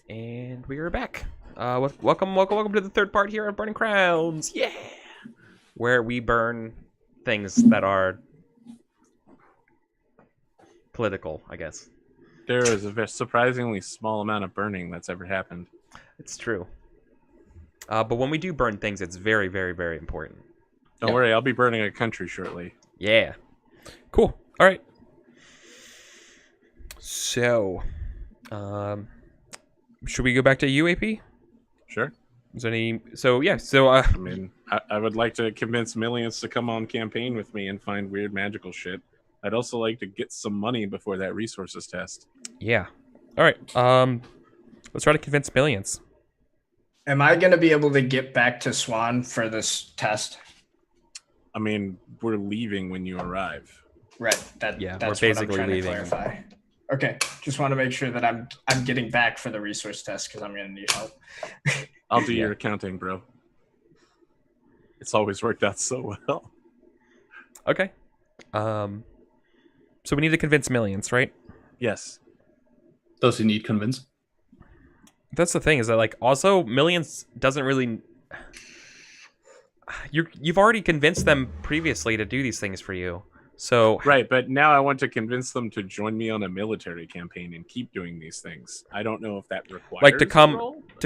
And we are back. Welcome to the third part here of Burning Crowns. Yeah! Where we burn things that are political, I guess. There is a surprisingly small amount of burning that's ever happened. It's true. But when we do burn things, it's very, very, very important. Don't worry, I'll be burning a country shortly. Yeah. Cool. All right. So, should we go back to UAP? Sure. Is there any? So yeah. So I mean, I would like to convince millions to come on campaign with me and find weird magical shit. I'd also like to get some money before that resources test. Yeah. All right. Let's try to convince millions. Am I going to be able to get back to Swan for this test? I mean, we're leaving when you arrive. Right. That's we're basically what I'm trying leaving. to clarify. Okay. Just want to make sure that I'm getting back for the resource test because I'm going to need help. I'll do your accounting, bro. It's always worked out so well. Okay. So we need to convince millions, right? Yes. Does he need convinced? That's the thing, is that like also millions doesn't really. You've already convinced them previously to do these things for you, so right. But now I want to convince them to join me on a military campaign and keep doing these things. I don't know if that requires like to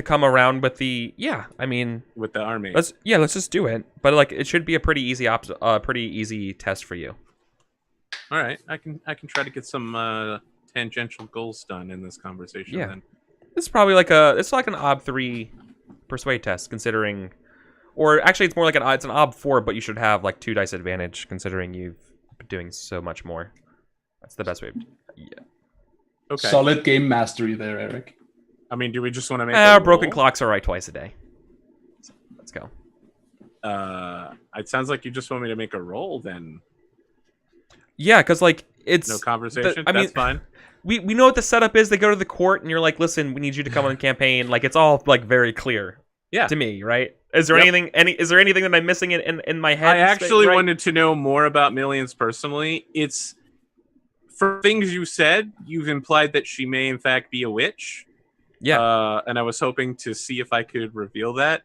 come around with the I mean with the army. Let's just do it. But like it should be a pretty easy test for you. All right, I can try to get some tangential goals done in this conversation. Yeah. Then. It's probably like an OB 3 persuade test, considering, or actually it's more like it's an OB 4, but you should have like 2 dice advantage considering you've been doing so much more. That's the best way. Yeah. Okay. Solid game mastery there, Eric. I mean, do we just want to make broken clocks are right twice a day. So, let's go. It sounds like you just want me to make a roll then. Yeah, because like it's no conversation. That's fine. We know what the setup is. They go to the court, and you're like, "Listen, we need you to come on campaign." Like it's all like very clear. Yeah. To me, right? Is there anything that I'm missing in my head? I actually wanted to know more about Millions personally. It's for things you said. You've implied that she may in fact be a witch. Yeah. And I was hoping to see if I could reveal that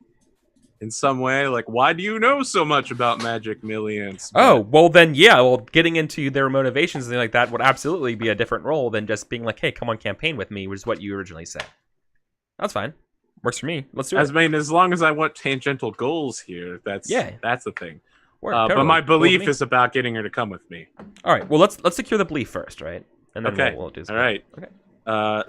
in some way. Like, why do you know so much about magic, Millions? Oh, well then, yeah. Well, getting into their motivations and things like that would absolutely be a different role than just being like, "Hey, come on campaign with me," which is what you originally said. That's fine. Works for me. Let's do it. I mean, as long as I want tangential goals here, that's the thing. Totally. But my belief is about getting her to come with me. All right. Well, let's secure the belief first, right? And then we'll do something. All right. Okay.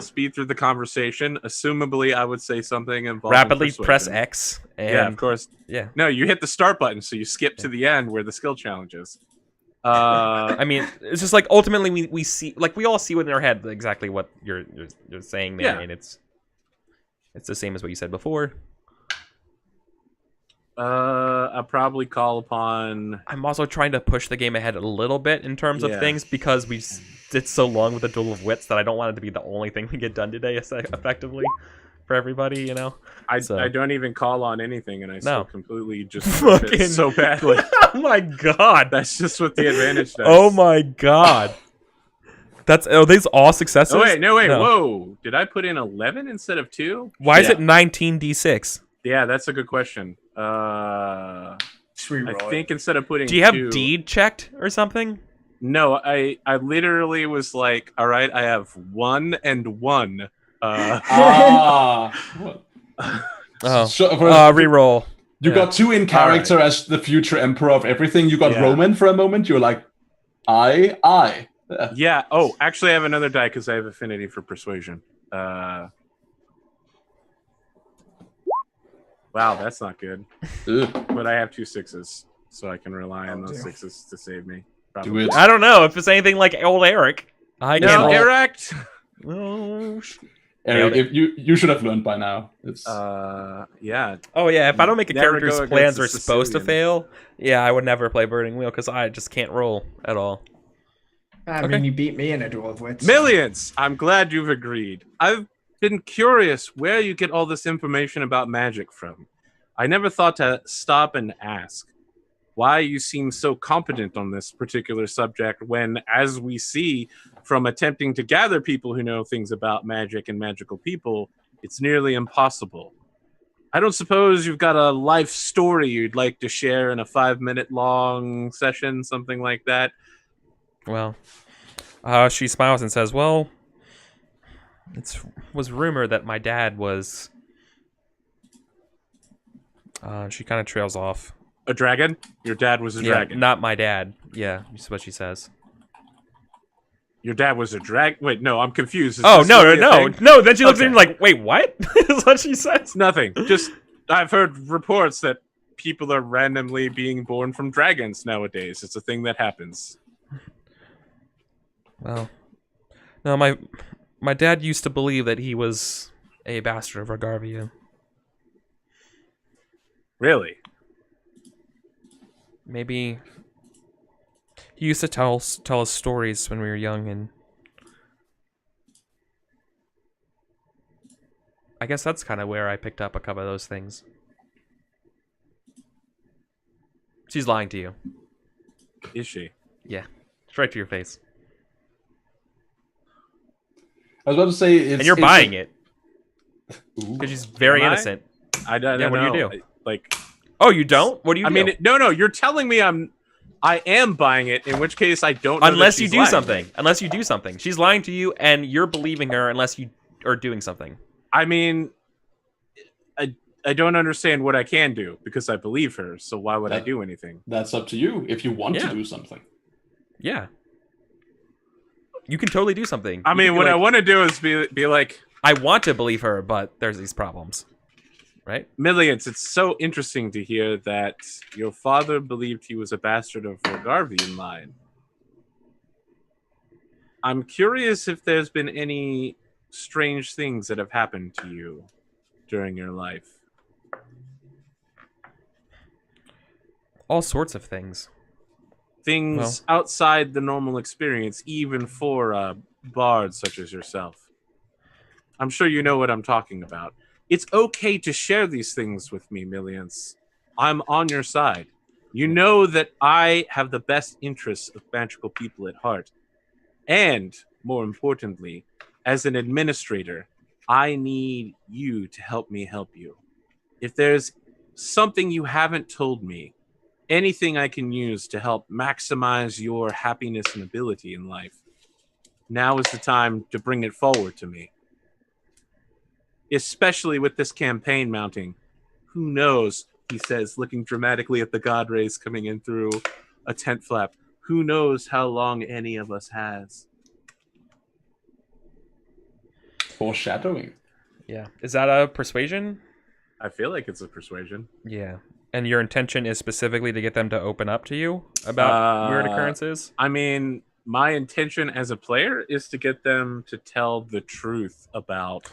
Speed through the conversation. Assumably, I would say something involving rapidly persuasion. press X. And, yeah, of course. Yeah. No, you hit the start button, so you skip to the end where the skill challenge is. I mean, it's just like ultimately we see, like we all see within our head exactly what you're saying there, and it's the same as what you said before. I'll probably call upon. I'm also trying to push the game ahead a little bit in terms of things because we did so long with the Duel of Wits that I don't want it to be the only thing we get done today effectively for everybody, you know? I don't even call on anything, and I still completely just fucking so badly. Oh my god! That's just what the advantage does. Oh my god! Are these all successes? Oh wait, no. Whoa! Did I put in 11 instead of 2? Why is it 19d6? Yeah, that's a good question. I think instead of putting do you have 2, deed checked or something? No, I literally was like, all right, I have 1 and 1. Reroll. You got 2 in character as the future emperor of everything. You got Roman for a moment. You're like, I. Yeah. Oh, actually, I have another die because I have affinity for persuasion. Wow, that's not good. But I have 2 6s, so I can rely on those 6s to save me. Do it. I don't know if it's anything like old Eric. Eric. Eric, if you should have learned by now. It's yeah. Oh yeah, if I don't make a Never character's go plans against are a supposed to Sicilian. fail, yeah, I would never play Burning Wheel because I just can't roll at all. I mean, you beat me in a Duel of Wits. Millions. I'm glad you've agreed. I've been curious where you get all this information about magic from. I never thought to stop and ask why you seem so competent on this particular subject when, as we see from attempting to gather people who know things about magic and magical people, It's nearly impossible. I don't suppose you've got a life story you'd like to share in a 5-minute long session, something like that? Well, she smiles and says, well, it was rumored that my dad was... she kind of trails off. A dragon? Your dad was a dragon. Not my dad. Yeah, that's what she says. Your dad was a dragon? Wait, no, I'm confused. No. Then she looks at him like, wait, what? Is what she says. Nothing. Just, I've heard reports that people are randomly being born from dragons nowadays. It's a thing that happens. Well, no, my dad used to believe that he was a bastard of Regarvia. Really? Maybe he used to tell us stories when we were young, and I guess that's kind of where I picked up a couple of those things. She's lying to you. Is she? Yeah, straight to your face. I was about to say, it's, and you're buying it because she's very innocent. I don't know. What do you do? Like, oh, you don't? What do you do? I mean, no. You're telling me I am buying it. In which case, I don't. Know unless you do lying. something. Unless you do something. She's lying to you, and you're believing her. Unless you are doing something. I mean, I don't understand what I can do because I believe her. So why would I do anything? That's up to you. If you want to do something. Yeah. You can totally do something. I mean, what I want to do is be like, I want to believe her, but there's these problems. Right? Millions, it's so interesting to hear that your father believed he was a bastard of Regarvian line. I'm curious if there's been any strange things that have happened to you during your life. All sorts of things. Things outside the normal experience, even for bards such as yourself. I'm sure you know what I'm talking about. It's okay to share these things with me, Millions. I'm on your side. You know that I have the best interests of magical people at heart. And, more importantly, as an administrator, I need you to help me help you. If there's something you haven't told me, anything I can use to help maximize your happiness and ability in life, now is the time to bring it forward to me. Especially with this campaign mounting. Who knows, he says, looking dramatically at the god rays coming in through a tent flap. Who knows how long any of us has. Foreshadowing. Yeah. Is that a persuasion? I feel like it's a persuasion. Yeah. And your intention is specifically to get them to open up to you about weird occurrences? I mean, my intention as a player is to get them to tell the truth about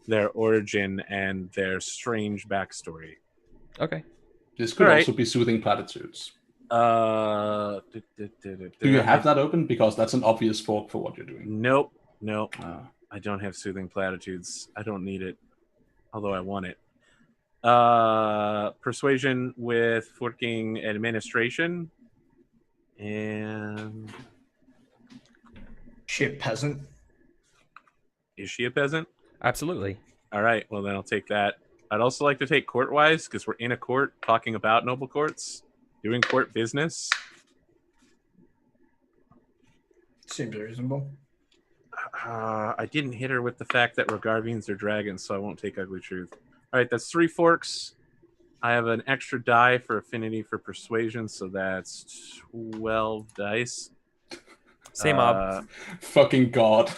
their origin and their strange backstory. Okay. This could also be soothing platitudes. Do you have that open? Because that's an obvious fork for what you're doing. Nope. I don't have soothing platitudes. I don't need it. Although I want it. Persuasion with forking administration. And... She a peasant? Is she a peasant? Absolutely. All right, well then I'll take that. I'd also like to take court-wise, because we're in a court talking about noble courts, doing court business. Seems reasonable. I didn't hit her with the fact that Regarvians are dragons, so I won't take ugly truth. All right, that's 3 forks. I have an extra die for affinity for persuasion, so that's 12 dice. Same mob. Fucking god.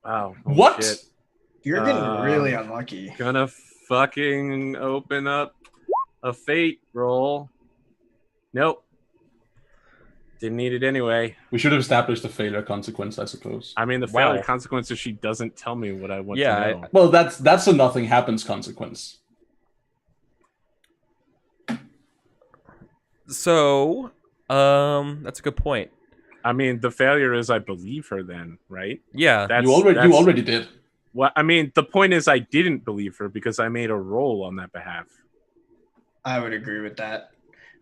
Wow. What? Shit. You're getting really unlucky. Gonna fucking open up a fate roll. Nope. Didn't need it anyway. We should have established the failure consequence, I suppose. I mean, the failure consequence is she doesn't tell me what I want to know. Well, that's a nothing happens consequence. So, that's a good point. I mean, the failure is I believe her then, right? Yeah. You already did. Well, I mean, the point is I didn't believe her because I made a roll on that behalf. I would agree with that.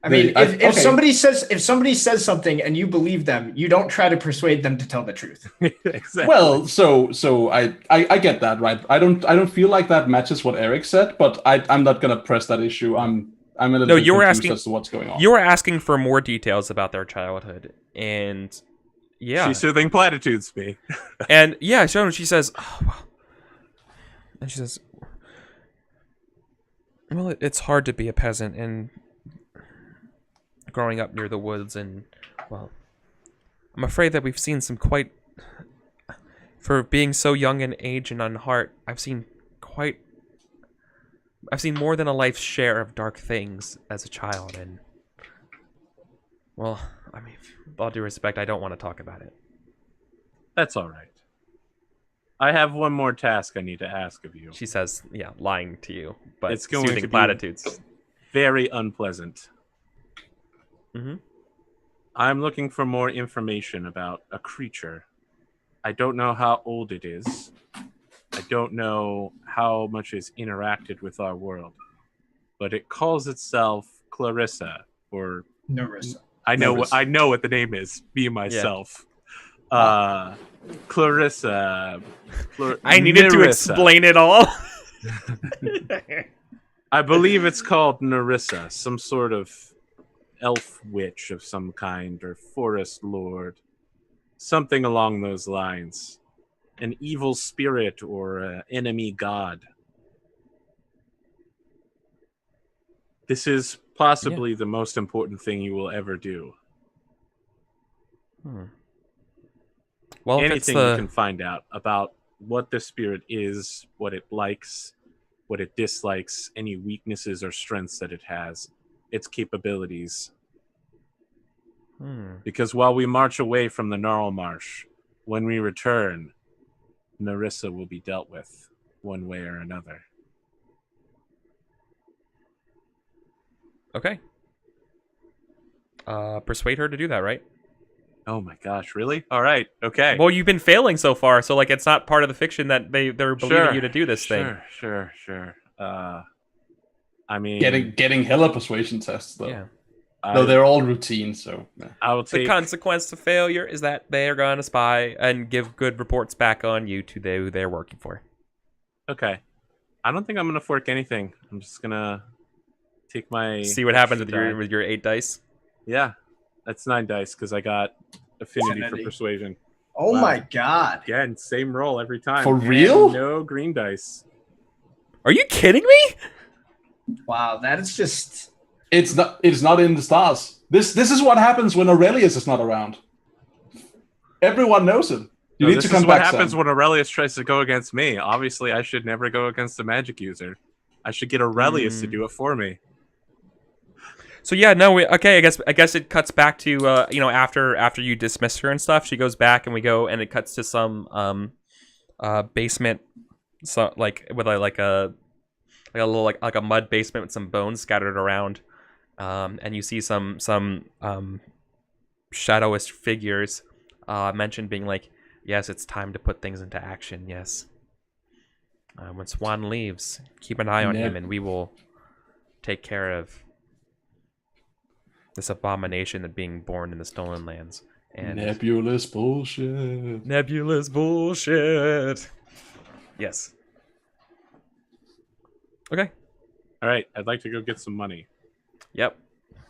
I mean, if somebody says something and you believe them, you don't try to persuade them to tell the truth. Exactly. Well, so I get that, right? I don't feel like that matches what Eric said, but I'm not gonna press that issue. I'm a little bit confused as to what's going on. You were asking for more details about their childhood, and yeah, she's soothing platitudes me. And yeah, she says, oh, well. And she says, well, it's hard to be a peasant and growing up near the woods, and well, I'm afraid that we've seen some quite, for being so young in age and on heart, I've seen more than a life's share of dark things as a child, and well, I mean, with all due respect, I don't want to talk about it. That's all right. I have one more task I need to ask of you. She says, yeah, lying to you, but it's going to be platitudes. Very unpleasant. Mm-hmm. I'm looking for more information about a creature. I don't know how old it is. I don't know how much it's interacted with our world. But it calls itself Clarissa, or Narissa. I know what the name is. Be myself. Yeah. Clarissa. I needed to explain it all. I believe it's called Narissa, some sort of elf witch of some kind, or forest lord. Something along those lines. An evil spirit or an enemy god. This is possibly the most important thing you will ever do. Well, anything you can find out about what the spirit is, what it likes, what it dislikes, any weaknesses or strengths that it has, its capabilities. Because while we march away from the Gnarl Marsh, when we return, Narissa will be dealt with one way or another. Okay. Persuade her to do that, right? Oh my gosh, really? All right, okay. Well, you've been failing so far, so like it's not part of the fiction that they're believing you to do this thing. Sure. I mean, getting hella persuasion tests though. Yeah. Though they're all routine, so I will take the consequence to failure is that they are going to spy and give good reports back on you to who they're working for. Okay. I don't think I'm gonna fork anything. I'm just gonna take my see what happens with your 8 dice. Yeah, that's 9 dice because I got affinity for persuasion. Oh my god! Again, same roll every time. For real? And no green dice. Are you kidding me? Wow, that is just. It's not in the stars. This is what happens when Aurelius is not around. Everyone knows it. You need to come back. This is what happens when Aurelius tries to go against me. Obviously, I should never go against a magic user. I should get Aurelius to do it for me. So yeah, no, okay. I guess it cuts back to after you dismiss her and stuff. She goes back and we go and it cuts to some basement, so like with a little like a mud basement with some bones scattered around. And you see some shadowist figures mentioned being like, yes, it's time to put things into action. Yes. When Swan leaves, keep an eye on him, and we will take care of this abomination that being born in the Stolen Lands. And nebulous bullshit. Nebulous bullshit. Yes. Okay. All right. I'd like to go get some money. Yep.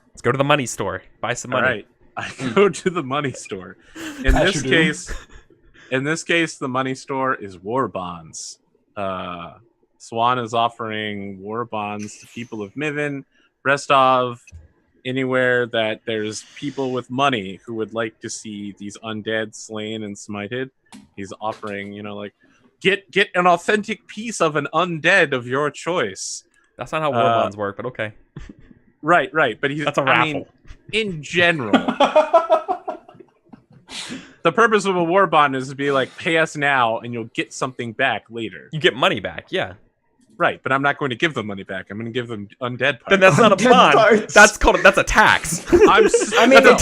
Let's go to the money store. Buy some money. All right. I go to the money store. In this case, the money store is war bonds. Swan is offering war bonds to people of Miven, Restov, anywhere that there's people with money who would like to see these undead slain and smited. He's offering, get an authentic piece of an undead of your choice. That's not how war bonds work, but okay. Right. But that's a raffle. I mean, in general, the purpose of a war bond is to be like, pay us now, and you'll get something back later. You get money back, yeah. Right, but I'm not going to give them money back. I'm going to give them undead parts. Then that's not a bond. That's a tax. That's a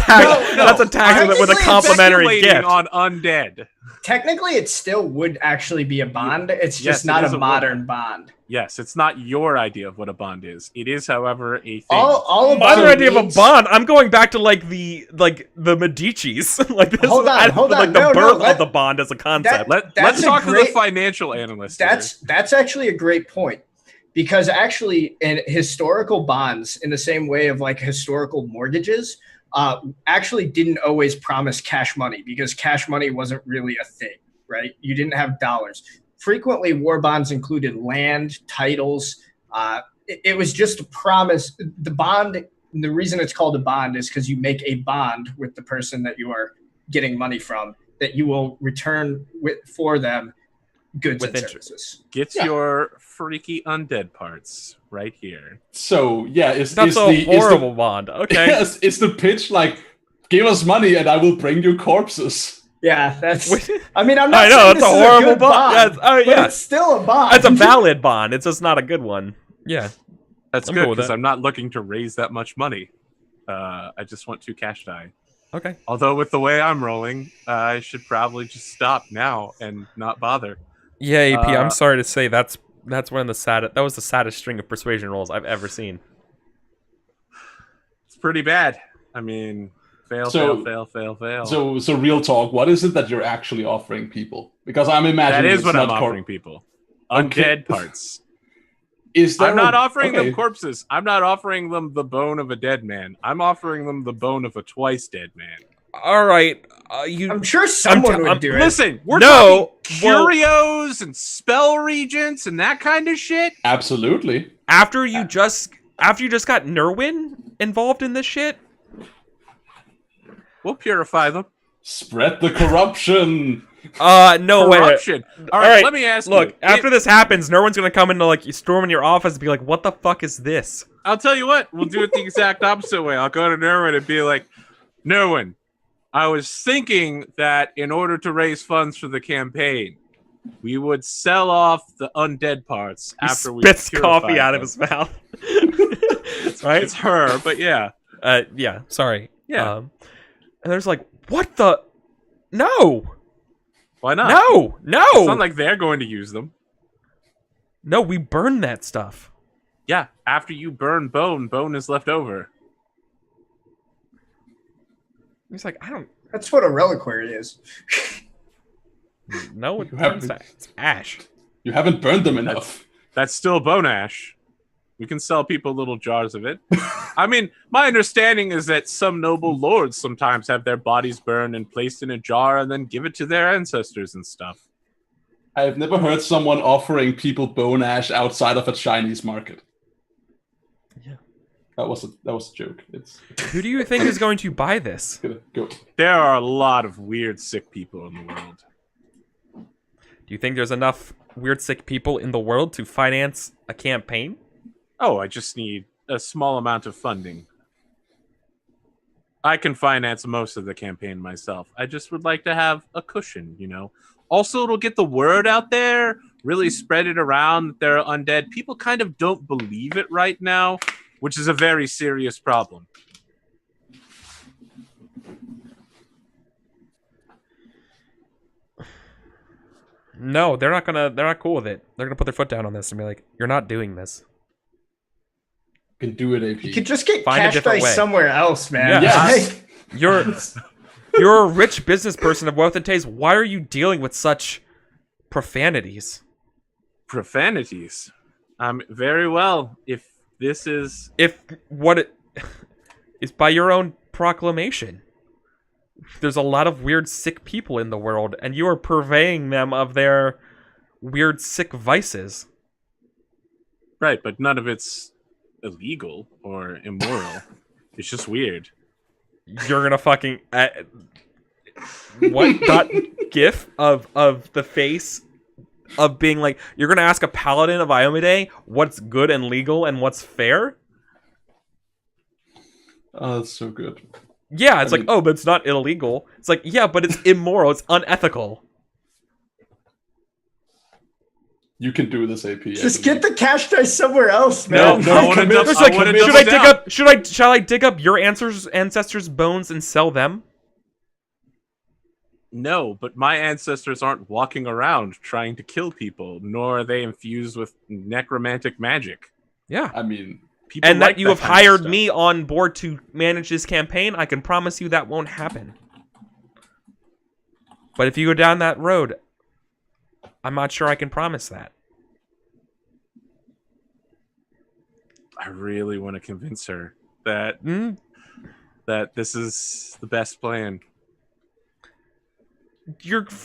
tax with a complimentary gift. On undead. Technically, it still would actually be a bond. It's just Yes, not it is a a modern bond. Yes, it's not your idea of what a bond is. It is, however, a thing. All a Modern bond idea of a needs- bond. I'm going back to like the Medicis. Like this Hold on, hold on. like the No, birth let- of the bond as a concept. That's Let's a talk to great- the financial analyst. That's actually a great point, because actually in historical bonds, in the same way of like historical mortgages, actually didn't always promise cash money, because cash money wasn't really a thing, right? You didn't have dollars. Frequently, war bonds included land, titles. It was just a promise. The bond, the reason it's called a bond is because you make a bond with the person that you are getting money from, that you will return for them goods With and interest. services. Get your freaky undead parts right here. So yeah, That's a horrible bond. Okay. Yes, it's the pitch like, give us money and I will bring you corpses. Yeah, that's. I mean, I'm not. I know saying that's this a is horrible good bond. bond, Yes, but it's still a bond. It's a valid bond. It's just not a good one. Yeah. That's I'm good cool with because that. I'm not looking to raise that much money. I just want 2 cash die. Okay. Although with the way I'm rolling, I should probably just stop now and not bother. Yeah, AP. I'm sorry to say that's one of the saddest. That was the saddest string of persuasion rolls I've ever seen. It's pretty bad. I mean, fail. So real talk, what is it that you're actually offering people? Because I'm imagining That is it's what I'm not offering people. Okay. Undead parts. Is there I'm not a- offering okay. them corpses. I'm not offering them the bone of a dead man. I'm offering them the bone of a twice dead man. All right. I'm sure someone would do it. Listen, we're No, talking curios and spell regents and that kind of shit. Absolutely. After you just got Nerwin involved in this shit. We'll purify them. Spread the corruption. No way. Corruption. All right, let me ask Look, you. after this happens, Nerwin's gonna come into like storm in your office and be like, "What the fuck is this?" I'll tell you what. We'll do it the exact opposite way. I'll go to Nerwin and be like, Nerwin, I was thinking that in order to raise funds for the campaign, we would sell off the undead parts after we spits purify coffee out them. of his mouth. Right? It's her, but yeah. Yeah. Sorry. Yeah. And there's like, what the? No. Why not? No. It's not like they're going to use them. No, we burn that stuff. Yeah, after you burn bone, bone is left over. He's like, I don't That's what a reliquary is. know what You have it's ash. You haven't burned them enough. That's still bone ash. We can sell people little jars of it. I mean, my understanding is that some noble lords sometimes have their bodies burned and placed in a jar and then give it to their ancestors and stuff. I've never heard someone offering people bone ash outside of a Chinese market. Yeah. That was a joke. It's Who do you think is going to buy this? gonna go. There are a lot of weird, sick people in the world. Do you think there's enough weird sick people in the world to finance a campaign? Oh, I just need a small amount of funding. I can finance most of the campaign myself. I just would like to have a cushion, you know. Also, it'll get the word out there, really spread it around that they're undead. People kind of don't believe it right now, which is a very serious problem. No, they're not cool with it. They're gonna put their foot down on this and be like, "You're not doing this." You can do it, AP. You could just get Find a cash different dice way. somewhere else, man. Yeah. Yes. You're a rich business person of wealth and taste. Why are you dealing with such profanities? Profanities. Very well. If this is... If what it is by your own proclamation. There's a lot of weird sick people in the world, and you are purveying them of their weird sick vices. Right, but none of it's illegal or immoral. It's just weird. You're gonna fucking what that gif of the face of being like, you're gonna ask a paladin of Iomade what's good and legal and what's fair? Oh, that's so good. Yeah, it's like, oh, but it's not illegal. It's like, yeah, but it's immoral. It's unethical. You can do this, AP. Just get the cash dice somewhere else, No, man. I wanna commit- double- It's I like, wanna should double I dig down. up? Shall I dig up your ancestors' bones and sell them? No, but my ancestors aren't walking around trying to kill people, nor are they infused with necromantic magic. Yeah. I mean, people and like that you have kind of hired stuff. me on board to manage this campaign, I can promise you that won't happen. But if you go down that road, I'm not sure I can promise that. I really want to convince her that that this is the best plan.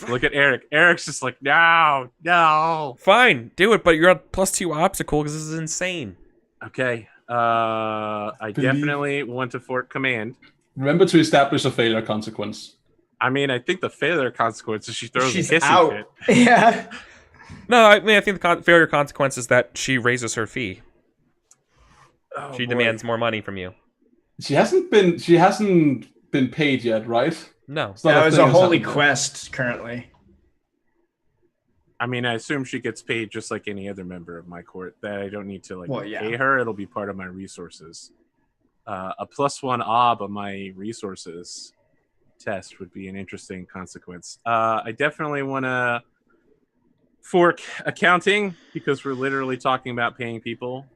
Look at Eric. Eric's just like, no. Fine, do it, but you're at +2 obstacle because this is insane. Okay. I definitely want to fort command. Remember to establish a failure consequence. I mean, I think the failure consequence is she throws She's a hissy out. fit. Yeah. No, I mean, I think the failure consequence is that she raises her fee. Oh, She boy. demands more money from you. She hasn't been paid yet, right? No. It's not That was thing a that's holy happened yet. quest currently. I mean, I assume she gets paid just like any other member of my court. That I don't need to Well, yeah. pay her. It'll be part of my resources. A +1 ob on my resources test would be an interesting consequence. I definitely want to fork accounting because we're literally talking about paying people.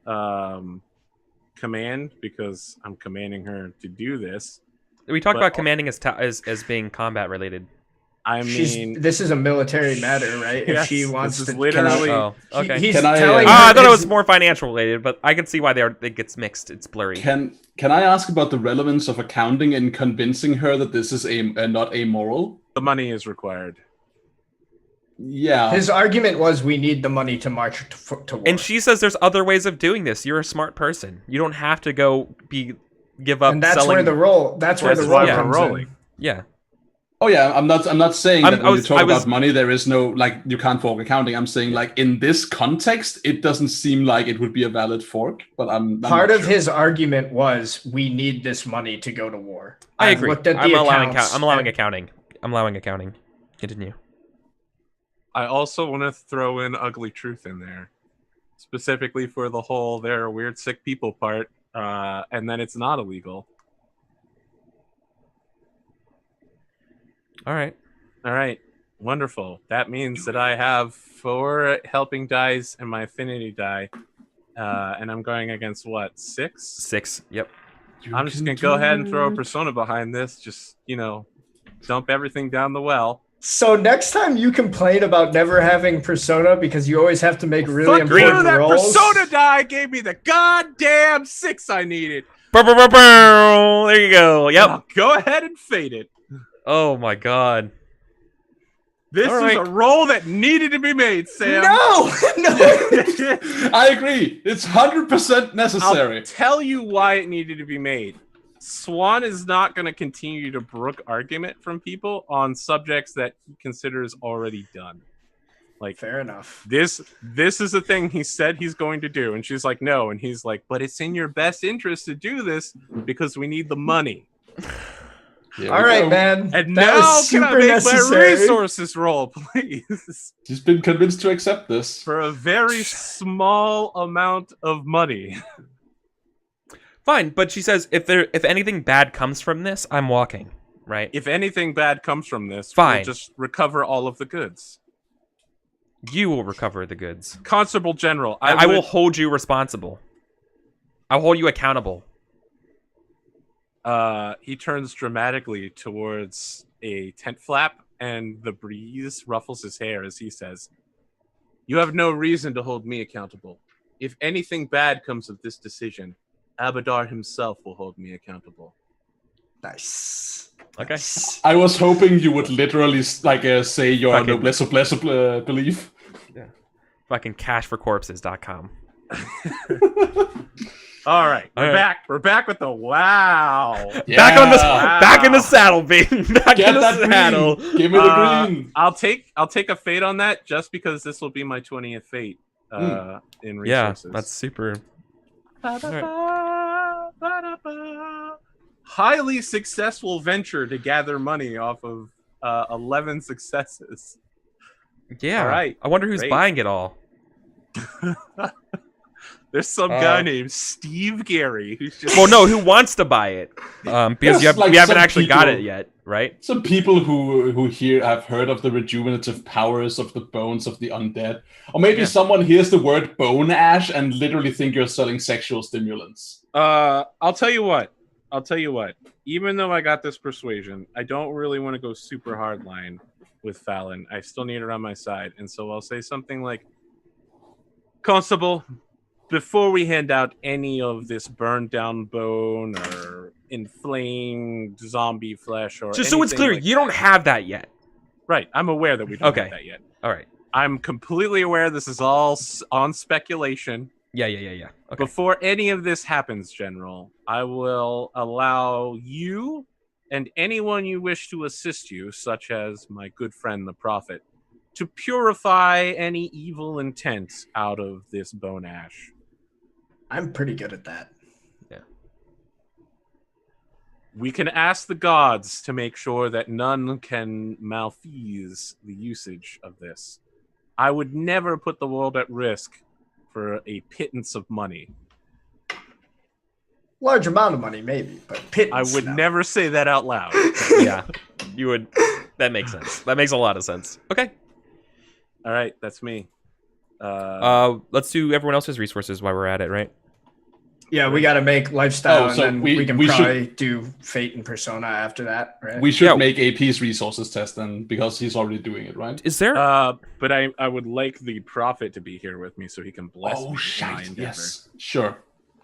Command because I'm commanding her to do this. We talked about commanding as being combat related. I mean, This is a military matter, right? Yes, If she wants this to is literally. Oh, okay. He's Can I, telling I her thought it his- was more financial related, but I can see why it gets mixed. It's blurry. Can I ask about the relevance of accounting in convincing her that this is not amoral? The money is required. Yeah. His argument was we need the money to march to war. And she says there's other ways of doing this. You're a smart person. You don't have to give up. And that's selling. where the role. That's where That's the role why we're comes rolling. in. Yeah. Oh yeah, I'm not saying I'm- that I when was- you talk I was- about money, there is no you can't fork accounting. I'm saying in this context, it doesn't seem like it would be a valid fork. But I'm Part not of sure. his argument was we need this money to go to war. I I've agree. looked at the I'm allowing accounts accounting. I'm allowing accounting. Continue. I also want to throw in ugly truth in there, specifically for the whole "they're weird, sick people" part, and then it's not illegal. All right. All right, wonderful. That means that I have 4 helping dice and my affinity die, and I'm going against what 6? 6. Yep. I'm just gonna go ahead and throw a persona behind this. Just dump everything down the well. So next time you complain about never having persona because you always have to make really Fuck important you! That rolls. persona die gave me the goddamn 6 I needed. There you go. Yep. Now go ahead and fade it. Oh my god. This All is right. a roll that needed to be made, Sam. No, no. I agree. It's 100% necessary. I'll tell you why it needed to be made. Swan is not going to continue to brook argument from people on subjects that he considers already done. Like, Fair enough. this is the thing he said he's going to do, and she's like, no, and he's like, but it's in your best interest to do this because we need the money. Here All we right, go. man. And that now was can I super make my necessary. resources roll, please? She's been convinced to accept this. For a very small amount of money. Fine, but she says if anything bad comes from this, I'm walking. Right. If anything bad comes from this, Fine. we'll just recover all of the goods. You will recover the goods. Constable General, I will would- hold you responsible. I'll hold you accountable. He turns dramatically towards a tent flap, and the breeze ruffles his hair as he says, "You have no reason to hold me accountable. If anything bad comes of this decision, Abadar himself will hold me accountable." Nice. Okay. Nice. I was hoping you would literally say your Fucking- noblesse belief. Fucking cashforcorpses.com. All right, All we're right. back. We're back with the wow. Back on the Wow. back in the saddle, baby. Back Get in the that saddle. green. Give me the green. I'll take a fate on that just because this will be my 20th fate in Yeah, resources. that's super. Highly successful venture to gather money off of 11 successes. Yeah. All right, I wonder who's great. buying it all. There's some guy named Steve Gary who's just who wants to buy it? Because we haven't actually got it yet, right? Some people who here have heard of the rejuvenative powers of the bones of the undead, or maybe someone hears the word bone ash and literally think you're selling sexual stimulants. I'll tell you what. Even though I got this persuasion, I don't really want to go super hardline with Fallon. I still need her on my side, and so I'll say something like, Constable, before we hand out any of this burned down bone or inflamed zombie flesh or just so it's clear, you don't have that yet. Right. I'm aware that we don't have that yet. All right. I'm completely aware this is all on speculation. Yeah. Okay. Before any of this happens, General, I will allow you and anyone you wish to assist you, such as my good friend the Prophet, to purify any evil intent out of this bone ash. I'm pretty good at that. Yeah. We can ask the gods to make sure that none can malfease the usage of this. I would never put the world at risk for a pittance of money. Large amount of money, maybe, but pittance. I would never say that out loud. Yeah, you would. That makes sense. That makes a lot of sense. Okay. All right, that's me. Let's do everyone else's resources while we're at it, right? Yeah, we got to make lifestyle, so and then we can probably do fate and persona after that, right? We should make AP's resources test then, because he's already doing it, right? Is there? But I would like the Prophet to be here with me so he can bless me. Shite. Yes, sure.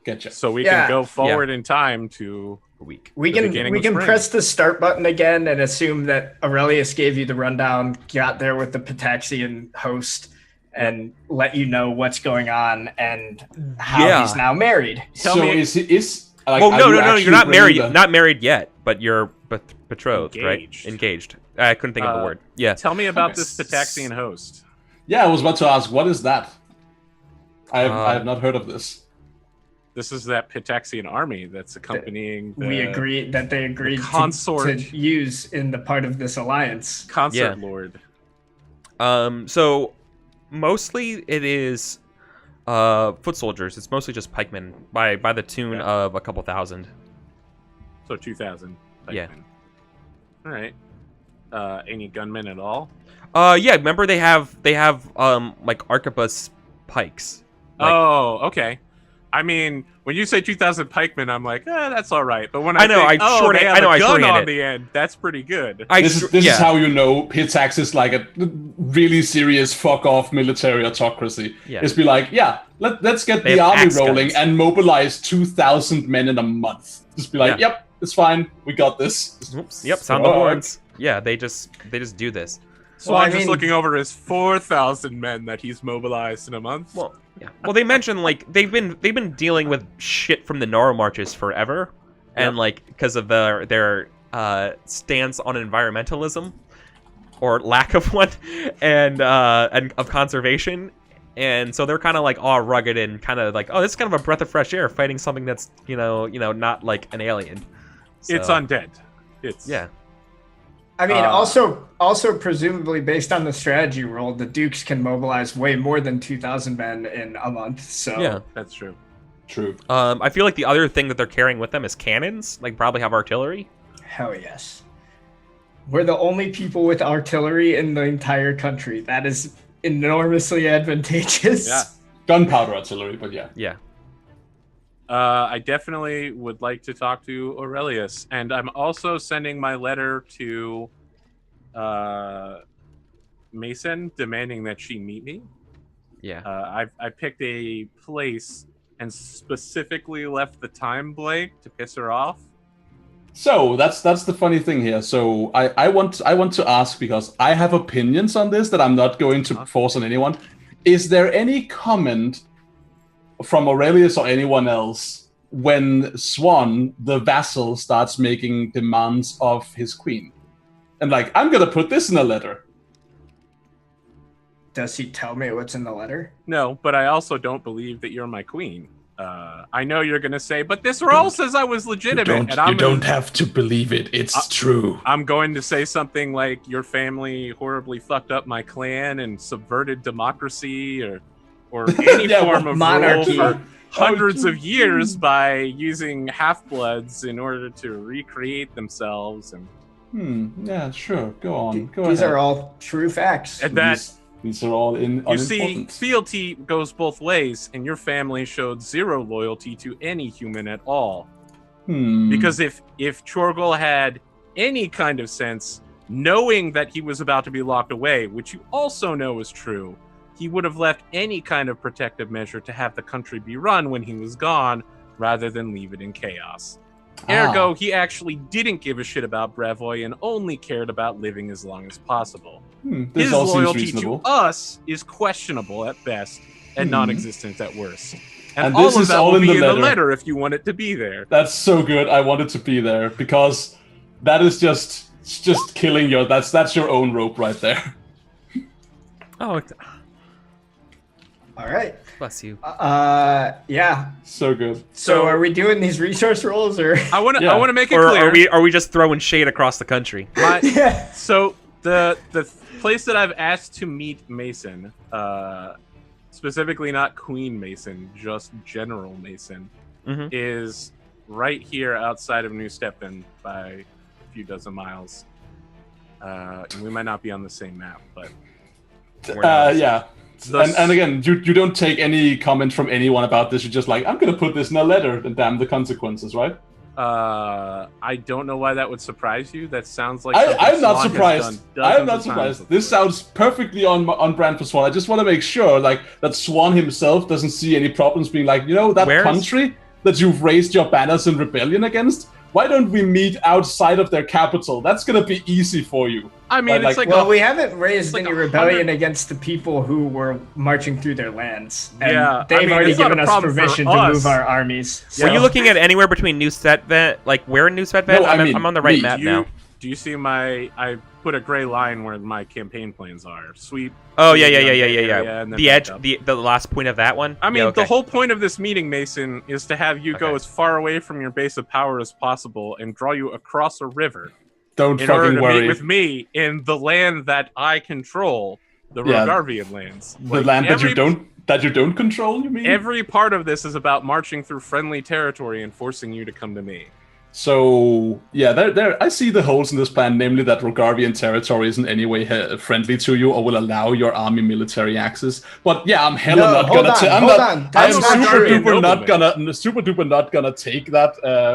Getcha. So we can go forward in time to a week. We can press the start button again and assume that Aurelius gave you the rundown, got there with the Pitaxian host, and let you know what's going on and how he's now married. No, you're not married. Not married yet, but you're betrothed, engaged. Right? Engaged. I couldn't think of the word. Yeah. Tell me about this Pitaxian host. Yeah, I was about to ask, what is that? I have not heard of this. This is that Pitaxian army that's accompanying. They agreed to use in the part of this alliance. Concert Lord. So mostly it is foot soldiers. It's mostly just pikemen by the tune of a couple thousand. So 2,000 pikemen. Yeah. All right. Any gunmen at all? Yeah. Remember they have like arquebus pikes. Oh, okay. I mean, when you say 2,000 pikemen, I'm like, that's all right. But when I have a gun on the end, that's pretty good. This is how you know Pitax is like a really serious fuck-off military autocracy. Yeah. It's be like, let's get the army rolling and mobilize 2,000 men in a month. Just be like, yep, it's fine. We got this. Oops. Yep, sound the horns. Yeah, they just do this. So I'm just looking over his 4,000 men that he's mobilized in a month. Well, yeah. Well, they mentioned like they've been dealing with shit from the Nora marches forever, and like because of their stance on environmentalism or lack of one, and of conservation, and so they're kind of like all rugged and kind of like, this is kind of a breath of fresh air fighting something that's not like an alien. So, it's undead. I mean, also presumably based on the strategy roll, the Dukes can mobilize way more than 2,000 men in a month. So yeah, that's true. True. I feel like the other thing that they're carrying with them is cannons. Like probably have artillery. Hell yes. We're the only people with artillery in the entire country. That is enormously advantageous. Yeah. Gunpowder artillery, but yeah. Yeah. I definitely would like to talk to Aurelius, and I'm also sending my letter to Mason, demanding that she meet me. Yeah. I picked a place and specifically left the time blank to piss her off. So that's the funny thing here. So I want to ask, because I have opinions on this that I'm not going to force on anyone. Is there any comment from Aurelius or anyone else when Swan, the vassal, starts making demands of his queen? And like, I'm gonna put this in a letter. Does he tell me what's in the letter? No, but I also don't believe that you're my queen. I know you're gonna say, but this roll says I was legitimate. You don't have to believe it. It's true. I'm going to say something like, your family horribly fucked up my clan and subverted democracy, or any form of monarchy. hundreds of years by using half-bloods in order to recreate themselves. And Yeah, sure. Go on. Go These ahead. are all true facts. and that These are all you see, unimportant. fealty goes both ways, and your family showed zero loyalty to any human at all. Because if Chorgul had any kind of sense, knowing that he was about to be locked away, which you also know is true, he would have left any kind of protective measure to have the country be run when he was gone, rather than leave it in chaos. Ergo, he actually didn't give a shit about Brevoy and only cared about living as long as possible. This His all seems loyalty reasonable. to us is questionable at best and non-existent at worst. And all this of is that all will in be the in the letter. letter if you want it to be there. That's so good. I wanted to be there because that is just killing your. That's your own rope right there. Oh, All right. bless you. Yeah. So good. So are we doing these resource rolls or? I want to. Yeah. I want to make it Or clear. are we just throwing shade across the country? Yeah. So the place that I've asked to meet Mason, specifically not Queen Mason, just General Mason, Mhm. is right here outside of New Stephen by a few dozen miles. And we might not be on the same map, but Yeah. And again, you don't take any comment from anyone about this. You're just like, I'm gonna put this in a letter and damn the consequences, right? I don't know why that would surprise you. That sounds like I'm not Swan has surprised. done I'm dozens not of times surprised. before. This sounds perfectly on brand for Swan. I just want to make sure, like, that Swan himself doesn't see any problems being like, that Where's- country that you've raised your banners in rebellion against. Why don't we meet outside of their capital? That's gonna be easy for you. I mean, But, it's like Well, we haven't raised like any 100 rebellion against the people who were marching through their lands. And Yeah, they've I mean, already it's not given a us problem for permission to us. move our armies. Yeah. Were So- you looking at anywhere between New Setvet? Like, where in New Setvet? No, I mean, I'm on the right me. map now. Do you see I put a gray line where my campaign plans are? Sweep. Oh, yeah. and then The back edge, up. the last point of that one? I mean, Yeah, okay. the whole point of this meeting, Mason, is to have you go Okay. as far away from your base of power as possible and draw you across a river Don't in order fucking to worry. meet with me in the land that I control, the Yeah. Rogarvian lands. The Like, land that you don't control, you mean? Every part of this is about marching through friendly territory and forcing you to come to me. So yeah, there. I see the holes in this plan, namely that Rogarvian territory isn't any way friendly to you or will allow your army military access. But yeah, I'm hella No, not hold gonna. on, I'm hold not. on. That's I'm not super true. duper not Nobleman. super duper not gonna take that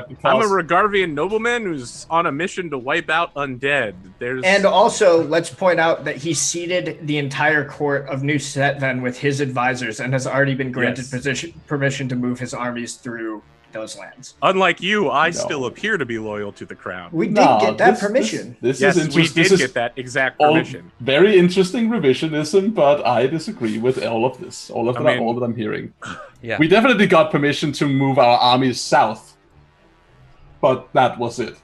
because I'm a Rogarvian nobleman who's on a mission to wipe out undead. There's And also, let's point out that he seated the entire court of New Setven with his advisors and has already been granted Yes. permission to move his armies through those lands. unlike you, I No. still appear to be loyal to the crown. We did No, get that this- permission. This Yes, is we interesting. did This get is that exact all permission. very interesting revisionism, but I disagree with all of this. All of I that, mean- all that I'm hearing. Yeah. We definitely got permission to move our armies south, but that was it.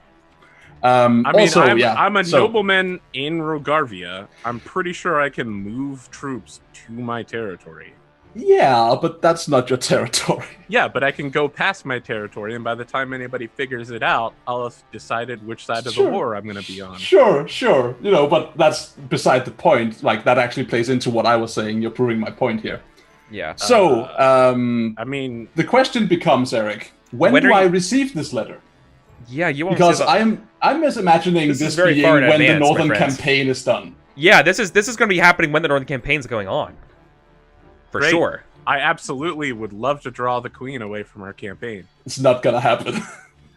I mean, also, I'm a so- nobleman in Rogarvia. I'm pretty sure I can move troops to my territory. Yeah, but that's not your territory. Yeah, but I can go past my territory, and by the time anybody figures it out, I'll have decided which side of the Sure. war I'm going to be on. Sure. But that's beside the point. Like, that actually plays into what I was saying. You're proving my point here. Yeah. So, I mean, the question becomes, Eric, when When do are I you- receive this letter? Yeah, you won't Because see the- I'm just imagining This this is very being far in when the advance, my Northern friends. campaign is done. Yeah, this is going to be happening when the Northern Campaign's going on. For Great. sure. I absolutely would love to draw the queen away from her campaign. It's not gonna happen.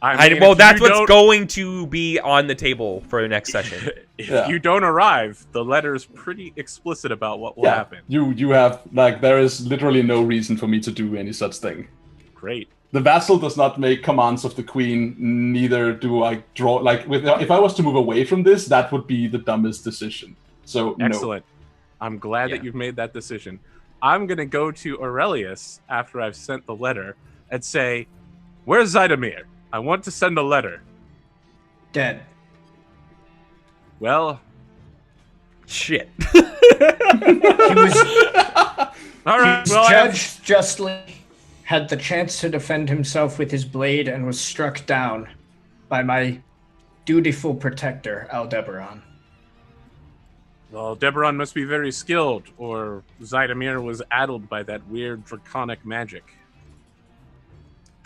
Well, if that's you what's don't- going to be on the table for the next session. If Yeah. you don't arrive, the letter's pretty explicit about what will happen. You have, like, there is literally no reason for me to do any such thing. Great. The vassal does not make commands of the queen, neither do I draw, if I was to move away from this, that would be the dumbest decision. So, no. Excellent. I'm glad Yeah. that you've made that decision. I'm going to go to Aurelius after I've sent the letter and say, "Where's Zydomir? I want to send a letter." Dead. Well, Shit. He was all right. He's Well, I have- judged justly, had the chance to defend himself with his blade, and was struck down by my dutiful protector, Aldebaran. well, Deberon must be very skilled, or Zydomir was addled by that weird draconic magic.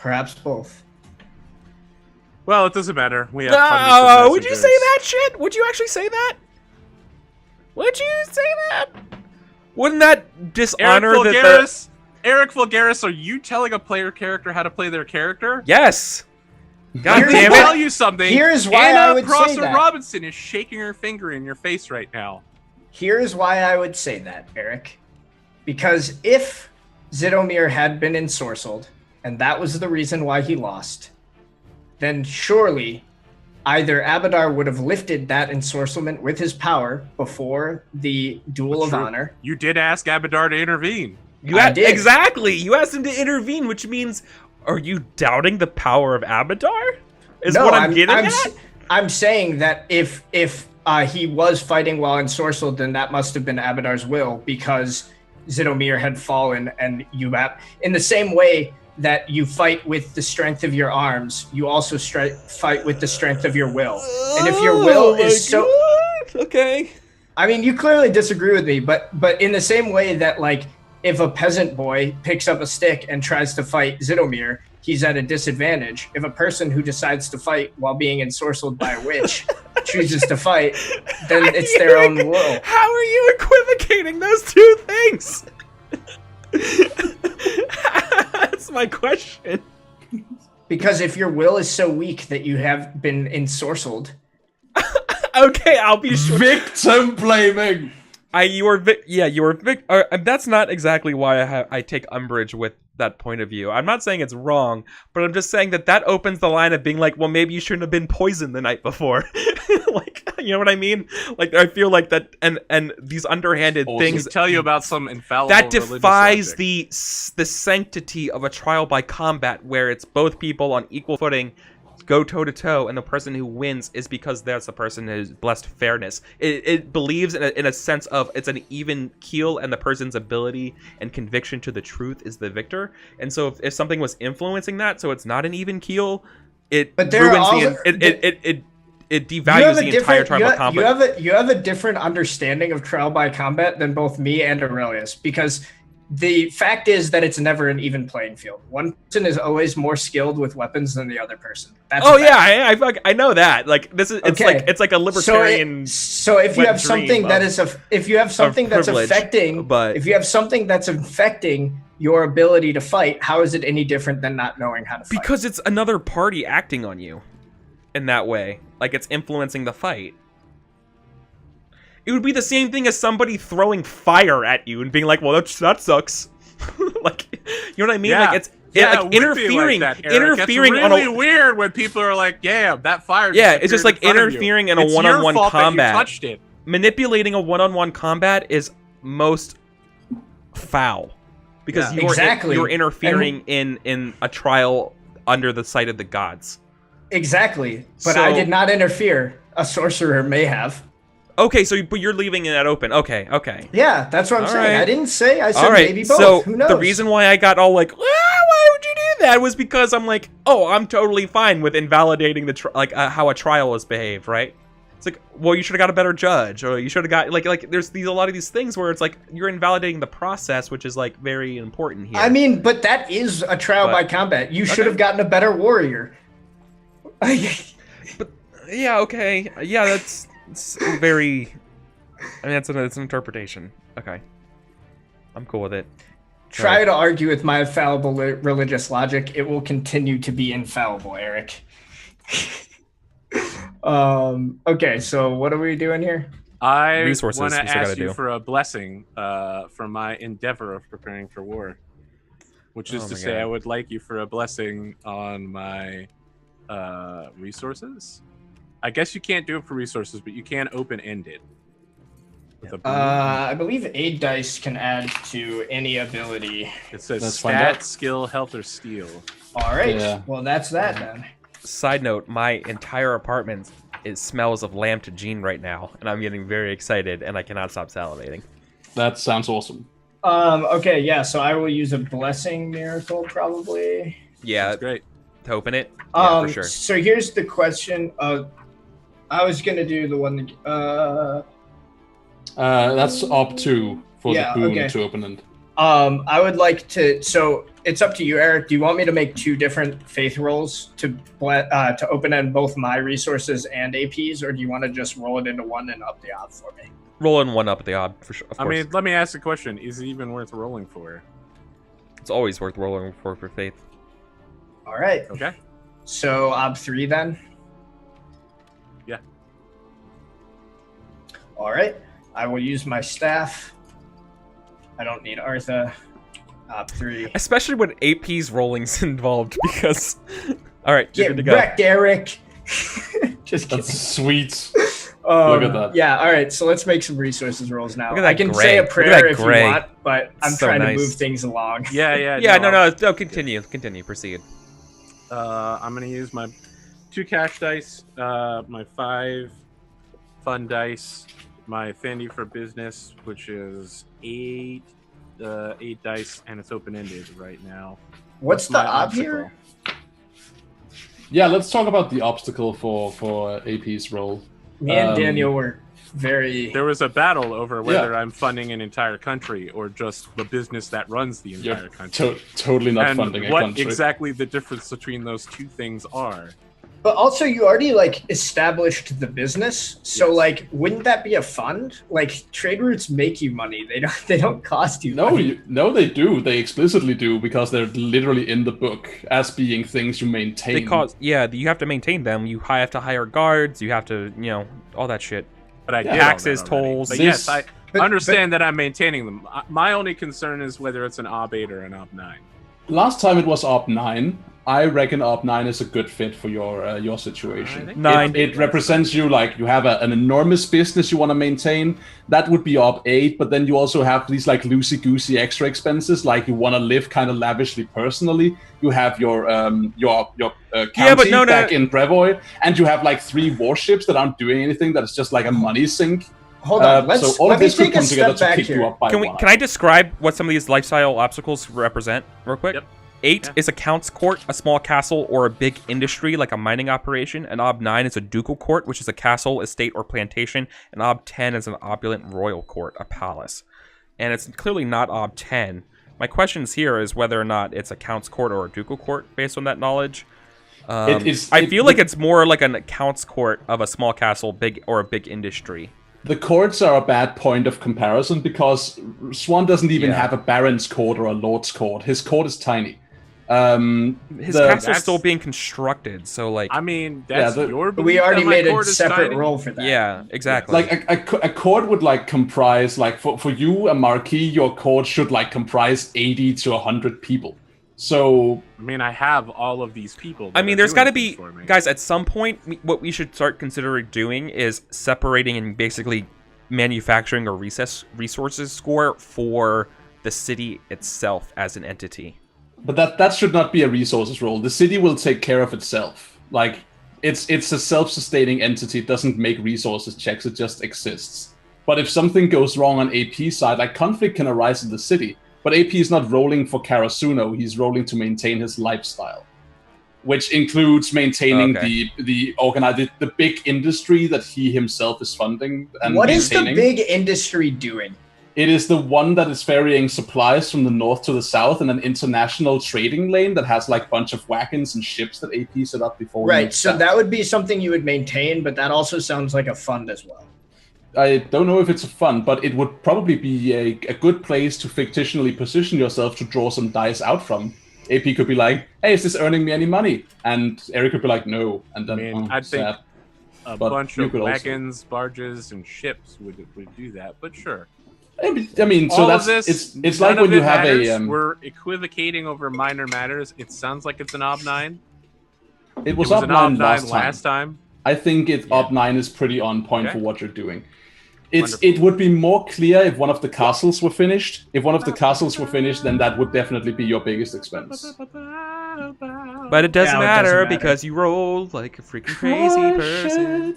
Perhaps both. Well, it doesn't matter. We have No, would you say that shit? Would you actually say that? Would you say that? Wouldn't that dishonor EricVulgaris, are you telling a player character how to play their character? Yes. God Here's damn why- it. Tell you something. Here's why Anna I would say Prosser that. Robinson is shaking her finger in your face right now. Here's why I would say that, Eric. Because if Zidomir had been ensorcelled, and that was the reason why he lost, then surely either Abadar would have lifted that ensorcelment with his power before the Duel of True. Honor. You did ask Abadar to intervene. I did. Exactly. You asked him to intervene, which means, are you doubting the power of Abadar? Is what I'm getting at? I'm saying that if he was fighting while ensorcelled, then that must have been Abadar's will, because Zidomir had fallen, and you have, in the same way that you fight with the strength of your arms, you also fight with the strength of your will. And if your will is so... Okay. I mean, you clearly disagree with me, but in the same way that, like, if a peasant boy picks up a stick and tries to fight Zidomir, he's at a disadvantage. If a person who decides to fight while being ensorcelled by a witch chooses to fight, then it's their own will. How are you equivocating those two things? That's my question. Because if your will is so weak that you have been ensorcelled... Okay, I'll be sure. Victim blaming. That's not exactly why I take umbrage with that point of view. I'm not saying it's wrong, but I'm just saying that opens the line of being like, well, maybe you shouldn't have been poisoned the night before. Like, you know what I mean? Like, I feel like that, and these underhanded things tell you about some infallible that defies logic. the sanctity of a trial by combat, where it's both people on equal footing, go toe-to-toe, and the person who wins is because that's the person who's blessed fairness. It believes in a sense of it's an even keel, and the person's ability and conviction to the truth is the victor. And so if something was influencing that, so it's not an even keel, it ruins it devalues the entire trial by combat. You have a different understanding of trial by combat than both me and Aurelius, because the fact is that it's never an even playing field. One person is always more skilled with weapons than the other person. That's I know that. Like, this is it's like a libertarian. So if you have something that's affecting your ability to fight, how is it any different than not knowing how to fight? Because it's another party acting on you in that way. Like, it's influencing the fight. It would be the same thing as somebody throwing fire at you and being like, well, that sucks. Like, you know what I mean? Yeah. Like, like interfering, interfering it's really weird when people are like, yeah, that fire. Yeah, it's just like interfering in a one-on-one combat. You touched it. Manipulating a one-on-one combat is most foul, because you're interfering in a trial under the sight of the gods. Exactly, but I did not interfere. A sorcerer may have. Okay, but you're leaving it open. Okay. Yeah, that's what I'm saying. Right. I didn't say. I said all right. maybe both. So who knows? The reason why I got all like, why would you do that, was because I'm like, oh, I'm totally fine with invalidating the how a trial is behaved, right? It's like, well, you should have got a better judge, or you should have got like there's a lot of these things where it's like you're invalidating the process, which is like very important here. I mean, but that is a trial by combat. You should have gotten a better warrior. But yeah, okay, yeah, that's very. I mean, it's an interpretation. Okay, I'm cool with it. Try to argue with my infallible religious logic. It will continue to be infallible, Eric. Okay, so what are we doing here? I Resources, want to we still ask gotta you do. for a blessing for my endeavor of preparing for war, which is Oh to my say, God. I would like you for a blessing on my resources. I guess you can't do it for resources, but you can open-end it. With a boon. I believe aid dice can add to any ability. It says Let's find stat, out. skill, health, or steel. All right. Yeah. Well, that's that then. Side note: my entire apartment smells of lamb to Jean right now, and I'm getting very excited, and I cannot stop salivating. That sounds awesome. Okay, yeah. So I will use a blessing miracle probably. Yeah, That's great. to open it. Yeah, for sure. So here's the question. I was gonna do the one. That's up to for Yeah, the boon okay. to open it. I would like to. So it's up to you, Eric. Do you want me to make 2 different faith rolls to open end both my resources and APs, or do you want to just roll it into one and up the odd for me? Rolling one up at the odd for sure. Of course. I mean, let me ask a question: is it even worth rolling for? It's always worth rolling for faith. All right. Okay. So ob 3 then. Yeah. All right. I will use my staff. I don't need Artha. Ob 3. Especially when AP's rolling's involved, because. All right, you're Get good to go. wrecked, Eric. Just kidding. That's sweet. Look at that. Yeah, all right, so let's make some resources rolls now. Look at that I can gray. say a Look at prayer that if you gray. want, but I'm So trying nice. to move things along. Yeah. Yeah, no, continue, proceed. I'm gonna use my 2 cash dice, my 5 fun dice, my Fandy for business, which is 8 dice, and it's open-ended right now. What's the my ob obstacle? here? Yeah, let's talk about the obstacle for AP's role. Me and Daniel were very... There was a battle over whether I'm funding an entire country or just the business that runs the entire You're country. totally not and funding a what country. exactly the difference between those 2 things are. But also, you already, established the business, so, Yes. wouldn't that be a fund? Trade routes make you money. They don't cost you No, money. no, they do. They explicitly do because they're literally in the book as being things you maintain. Because you have to maintain them. You have to hire guards. You have to, all that shit. But I Yeah. did all Taxes, that already. tolls. But This- yes, I But- understand that I'm maintaining them. My only concern is whether it's an Ob 8 or an Ob 9. Last time it was Op 9. I reckon Op 9 is a good fit for your situation. I think 9. It represents you you have an enormous business you want to maintain. That would be Op 8, but then you also have these loosey-goosey extra expenses, you want to live kind of lavishly personally. You have your county no. back in Brevoy, and you have 3 warships that aren't doing anything. That is just a money sink. Hold on, So all let of me this could take a come together step to back kick you here. up by Can one. I describe what some of these lifestyle obstacles represent real quick? Yep. 8 Yeah. is a count's court, a small castle, or a big industry like a mining operation. And Ob 9 is a ducal court, which is a castle, estate, or plantation. And Ob 10 is an opulent royal court, a palace. And it's clearly not Ob 10. My questions here is whether or not it's a count's court or a ducal court based on that knowledge. I feel like it's more like an count's court of a small castle, a big industry. The courts are a bad point of comparison because Swan doesn't even Yeah. have a baron's court or a lord's court. His court is tiny. His castle's still being constructed, so I mean, that's your belief. We already that my made a court is separate tiny? roll for that. yeah, exactly. a court would comprise for you, a marquis, your court should comprise 80 to 100 people. So I mean, I have all of these people. I that mean, are there's doing got to things be, for me. guys, at some point, what we should start considering doing is separating and basically manufacturing a resources score for the city itself as an entity. but that should not be a resources role. The city will take care of itself. It's a self-sustaining entity. It doesn't make resources checks. It just exists. But if something goes wrong on AP side, conflict can arise in the city. But AP is not rolling for Karasuno. He's rolling to maintain his lifestyle, which includes maintaining the big industry that he himself is funding. And What is the maintaining. big industry doing? It is the one that is ferrying supplies from the north to the south in an international trading lane that has a bunch of wagons and ships that AP set up before. Right, so that would be something you would maintain, but that also sounds like a fund as well. I don't know if it's a fun, but it would probably be a good place to fictionally position yourself to draw some dice out from. AP could be like, hey, is this earning me any money? And Eric could be like, no. And then, I think sad. a But bunch you of could also- wagons, barges, and ships would do that. But sure. I mean, so All that's of this, it's none like when of you it have matters. a. We're equivocating over minor matters. It sounds like it's an Ob 9. It was It up was an Ob 9 9 last time. time. I think Yeah. Op 9 is pretty on point Okay. for what you're doing. Wonderful. It would be more clear if one of the castles were finished. If one of the castles were finished, then that would definitely be your biggest expense. But it doesn't Yeah, it matter doesn't matter. because you roll like a freaking crazy person.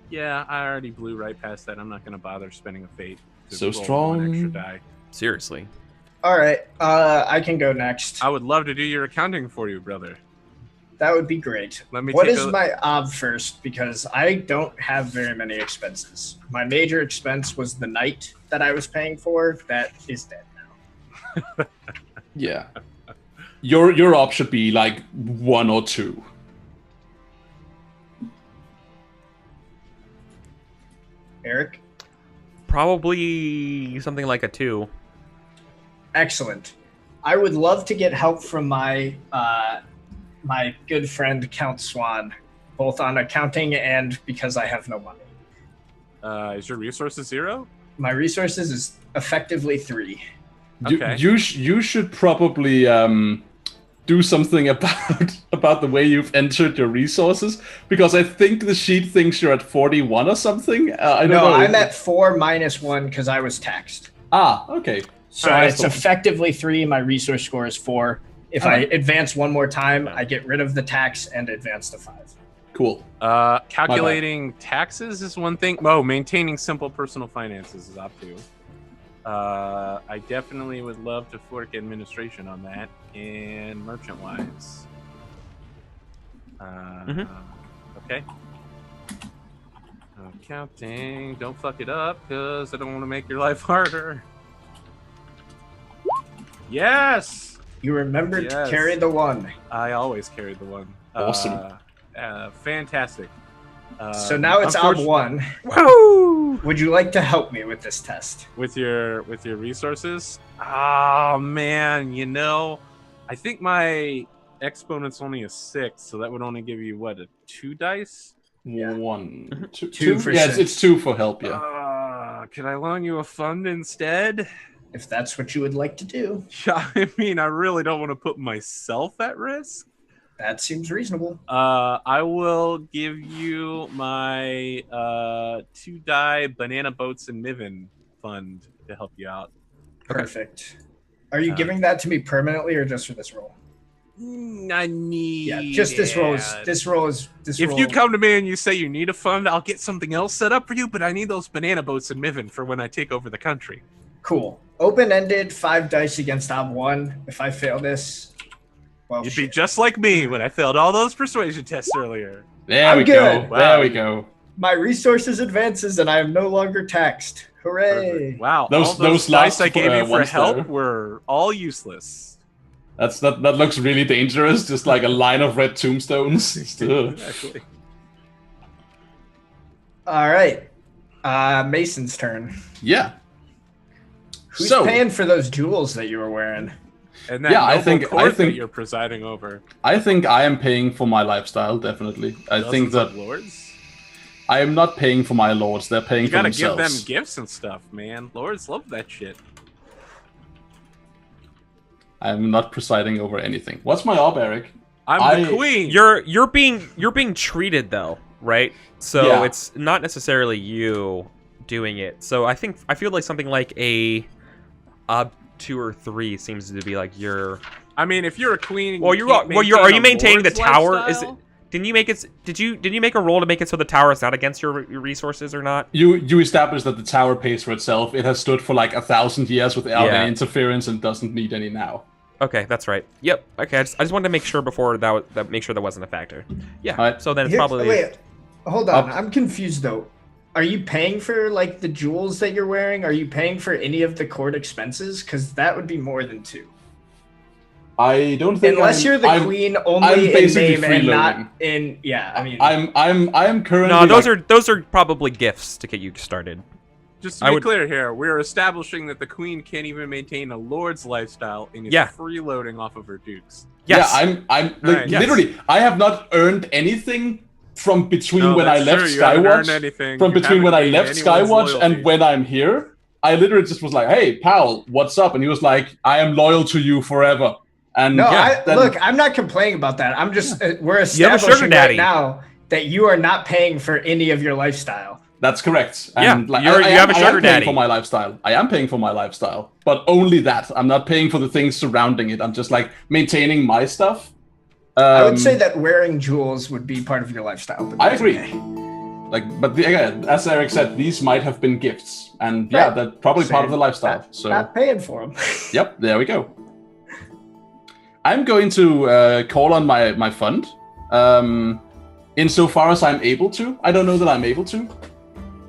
Yeah, I already blew right past that. I'm not going to bother spending a fate to So roll strong. one extra die. Seriously. All right, I can go next. I would love to do your accounting for you, brother. That would be great. Let me What take is a- my ob first? Because I don't have very many expenses. My major expense was the knight that I was paying for. That is dead now. Yeah. Your op should be like 1 or 2. Eric? Probably something like a 2. Excellent. I would love to get help from my my good friend Count Swan, both on accounting and because I have no money. Is your resources 0? My resources is effectively 3. Okay. You should probably do something about the way you've entered your resources, because I think the sheet thinks you're at 41 or something. I don't know. I'm at 4 minus 1 because I was taxed. Ah, okay. So it's effectively 3. My resource score is 4. If I advance one more time, I get rid of the tax and advance to 5. Cool. Calculating taxes is one thing. Oh, maintaining simple personal finances is op 2. I definitely would love to fork administration on that and merchant wise. Okay. Accounting. Don't fuck it up because I don't want to make your life harder. Yes! You remembered to carry the 1. I always carried the 1. Awesome. Fantastic. So now it's op 1. Woo! Would you like to help me with this test? With your resources? Oh man, I think my exponent's only a 6, so that would only give you what, a 2 dice? Yeah. 1, 2, 2 for yeah, 6. it's 2 for help. Yeah. Can I loan you a fund instead? If that's what you would like to do. Yeah, I mean, I really don't want to put myself at risk. That seems reasonable. I will give you my 2 die banana boats and Niven fund to help you out. Perfect. Are you giving that to me permanently or just for this roll? I need. Yeah, just this roll is. If you come to me and you say you need a fund, I'll get something else set up for you. But I need those banana boats and Niven for when I take over the country. Cool. Open-ended, 5 dice against op 1. If I fail this, well, You'd be just like me when I failed all those persuasion tests earlier. There we good. go. Wow. There we go. my resources advances and I am no longer taxed. Hooray! Perfect. Wow, Those all those last dice I gave you for ones help there. were all useless. That looks really dangerous. Just like a line of red tombstones. Exactly. All right, Mason's turn. Yeah. Who's So- paying for those jewels that you were wearing? And that Yeah, I noble think- court that you're presiding over. I think I am paying for my lifestyle, definitely. I think Dozens of that lords. I am not paying for my lords. They're paying You for gotta give themselves. them gifts and stuff, man. Lords love that shit. I'm not presiding over anything. What's my op, Eric? I'm the queen. You're being treated though, right? So Yeah. it's not necessarily you doing it. So I feel like something like a 2 or 3 seems to be like your. I mean, if you're a queen, Well, are you maintaining the tower? Is it? Didn't you make it? Did you make a roll to make it so the tower is not against your resources or not? You established that the tower pays for itself. It has stood for like 1,000 years without Yeah. any interference and doesn't need any now. Okay, that's right. Yep. Okay, I just wanted to make sure before that make sure that wasn't a factor. Yeah. Alright. So then it's Here- probably. Wait, hold on. Up. I'm confused though. Are you paying for like the jewels that you're wearing? Are you paying for any of the court expenses? Because that would be more than 2. I don't think Unless you're the queen I'm only in basically name and not freeloading. in. Yeah, I mean, I'm currently. No, those like- are probably gifts to get you started. Just to I be would- clear here, we're establishing that the queen can't even maintain a lord's lifestyle and is Yeah. freeloading off of her dukes. Yes. Yeah, I'm like, Right, yes. literally. I have not earned anything from between No, when I that's left true, you haven't earned Skywatch. anything. From You between when I haven't left gained anyone's Skywatch and loyalty. when I'm here, I literally just was like, "Hey, pal, what's up?" And he was like, "I am loyal to you forever." And no, then- look, I'm not complaining about that. I'm just we're You have a sugar establishing daddy. right now that you are not paying for any of your lifestyle. That's correct. Yeah, And, like, you have a I sugar am paying daddy. for my lifestyle. I am paying for my lifestyle, but only that. I'm not paying for the things surrounding it. I'm just like maintaining my stuff. I would say that wearing jewels would be part of your lifestyle. But I that's agree. okay. Like, but again, as Eric said, these might have been gifts, and yeah, Right. that's probably part of the Same. lifestyle. So, Not paying for them. yep, there we go. I'm going to call on my fund, insofar as I'm able to. I don't know that I'm able to.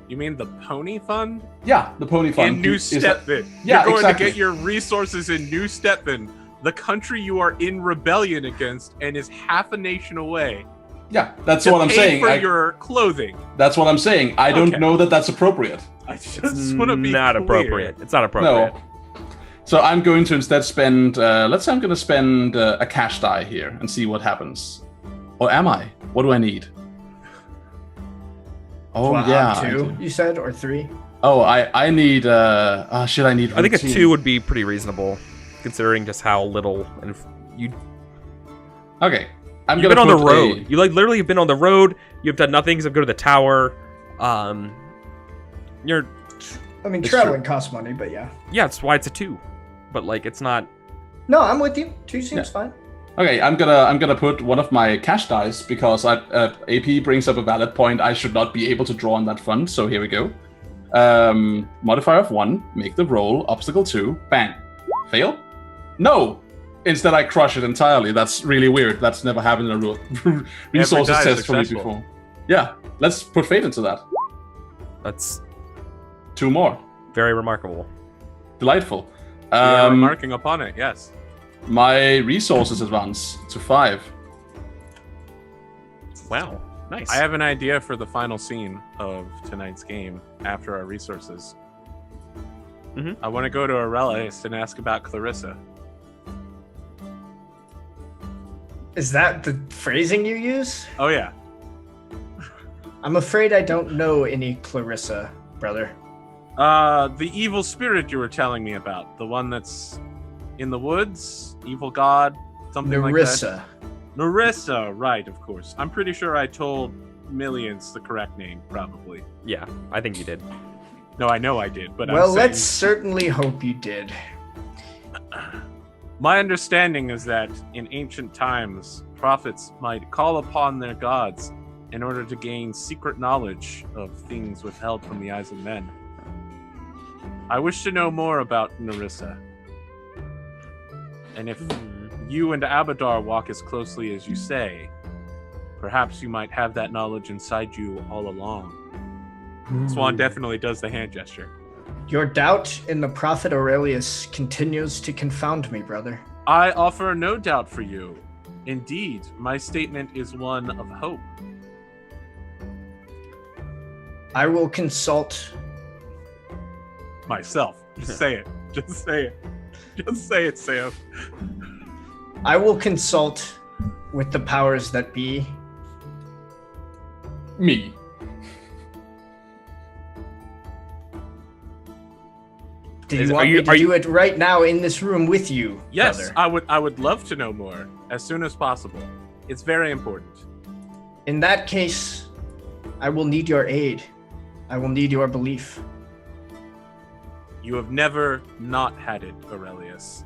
You mean the Pony Fund? Yeah, the Pony Fund. In New Is that- Stepford. Yeah, You're going exactly. to get your resources in New Stepford, the country you are in rebellion against and is half a nation away. Yeah, that's To what I'm pay saying. for your clothing. That's what I'm saying. I don't Okay. know that that's appropriate. I just want to be not clear. appropriate. It's not appropriate. No. So I'm going to instead spend. Let's say I'm going to spend a cash die here and see what happens. Or am I? What do I need? Oh What, yeah. I two, do. you said, or three? Oh, I need. Shit, I need. I think a routine. 2 would be pretty reasonable, considering just how little and you. Okay, I'm You've gonna been on the put road. a- You like literally have been on the road. You've done nothing except go to the tower. You're I mean, It's traveling costs money, but yeah. yeah. That's why it's a 2, but like it's not. No, I'm with you. Two seems Yeah. fine. Okay, I'm gonna put one of my cash dice because AP brings up a valid point. I should not be able to draw on that fund. So here we go. Modifier of 1, make the roll. Obstacle 2, bang, fail. No. Instead, I crush it entirely. That's really weird. That's never happened in a resources die is test for me successful. before. Yeah, let's put fate into that. That's 2 more. very remarkable. Delightful. We are remarking upon it, yes. My resources advance to 5. Wow, nice. I have an idea for the final scene of tonight's game after our resources. Mhm. I want to go to Aurelius and ask about Clarissa. Is that the phrasing you use? Oh, yeah. I'm afraid I don't know any Clarissa, brother. The evil spirit you were telling me about. The one that's in the woods? Evil god? Something like that? Nerissa. Nerissa, right, of course. I'm pretty sure I told Millions the correct name, probably. Yeah, I think you did. No, I know I did, but Well, I'm saying... let's certainly hope you did. My understanding is that in ancient times, prophets might call upon their gods in order to gain secret knowledge of things withheld from the eyes of men. I wish to know more about Nerissa. And if you and Abadar walk as closely as you say, perhaps you might have that knowledge inside you all along. Swan definitely does the hand gesture. Your doubt in the prophet Aurelius continues to confound me, brother. I offer no doubt for you. Indeed, my statement is one of hope. I will consult. Myself. Just say it. Just say it. Just say it, Sam. I will consult with the powers that be. Me. Do you Is- want are you- me to are you- do it right now in this room with you, Yes, brother? I would love to know more as soon as possible. It's very important. In that case, I will need your aid. I will need your belief. You have never not had it, Aurelius.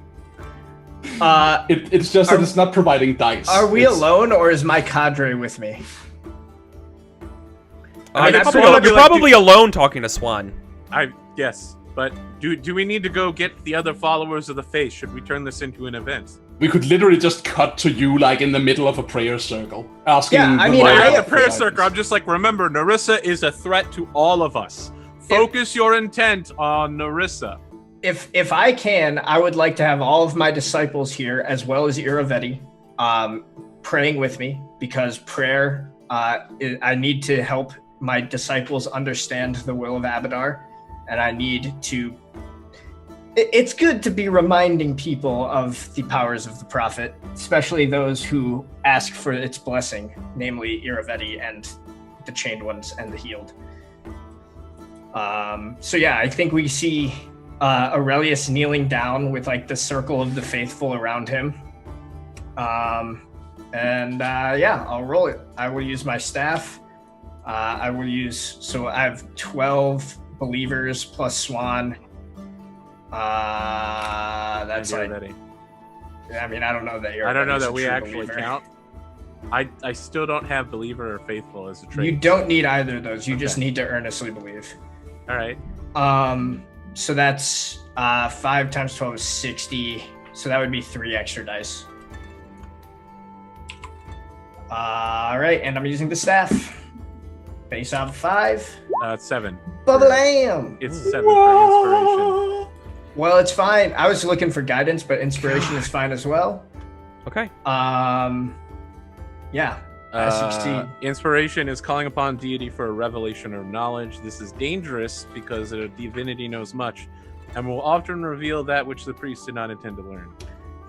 It's just that Are- it's not providing dice. Are we It's- alone, or is my cadre with me? I mean, You're I'm probably, gonna be you're like, probably alone talking to Swan. Yes, but do we need to go get the other followers of the faith? Should we turn this into an event? We could literally just cut to you like in the middle of a prayer circle, asking. Yeah, I the mean, While Lord you're at I- the prayer for circle, I'm guidance. just like, remember, Nerissa is a threat to all of us. Focus your intent on Nerissa. If I can, I would like to have all of my disciples here, as well as Iravetti, praying with me, because prayer, I need to help my disciples understand the will of Abadar, and I need to... It's good to be reminding people of the powers of the prophet, especially those who ask for its blessing, namely Iravetti and the chained ones and the healed. So yeah, I think we see Aurelius kneeling down with like the circle of the faithful around him. Yeah, I'll roll it. I will use my staff. I have 12 believers plus Swan. That's like, Already. I mean, I don't know that you're. I don't know that we actually count. I still don't have believer or faithful as a trait. You don't need either of those. You just Okay. need to earnestly believe. All right. So that's 5 times 12 is 60. So that would be 3 extra dice. All right, and I'm using the staff. Base out 5. 7. Ba-blam! It's 7 for inspiration. Well, it's fine. I was looking for guidance, but inspiration is fine as well. Okay. Yeah. I succeed. Inspiration is calling upon deity for a revelation of knowledge. This is dangerous because a divinity knows much and will often reveal that which the priest did not intend to learn.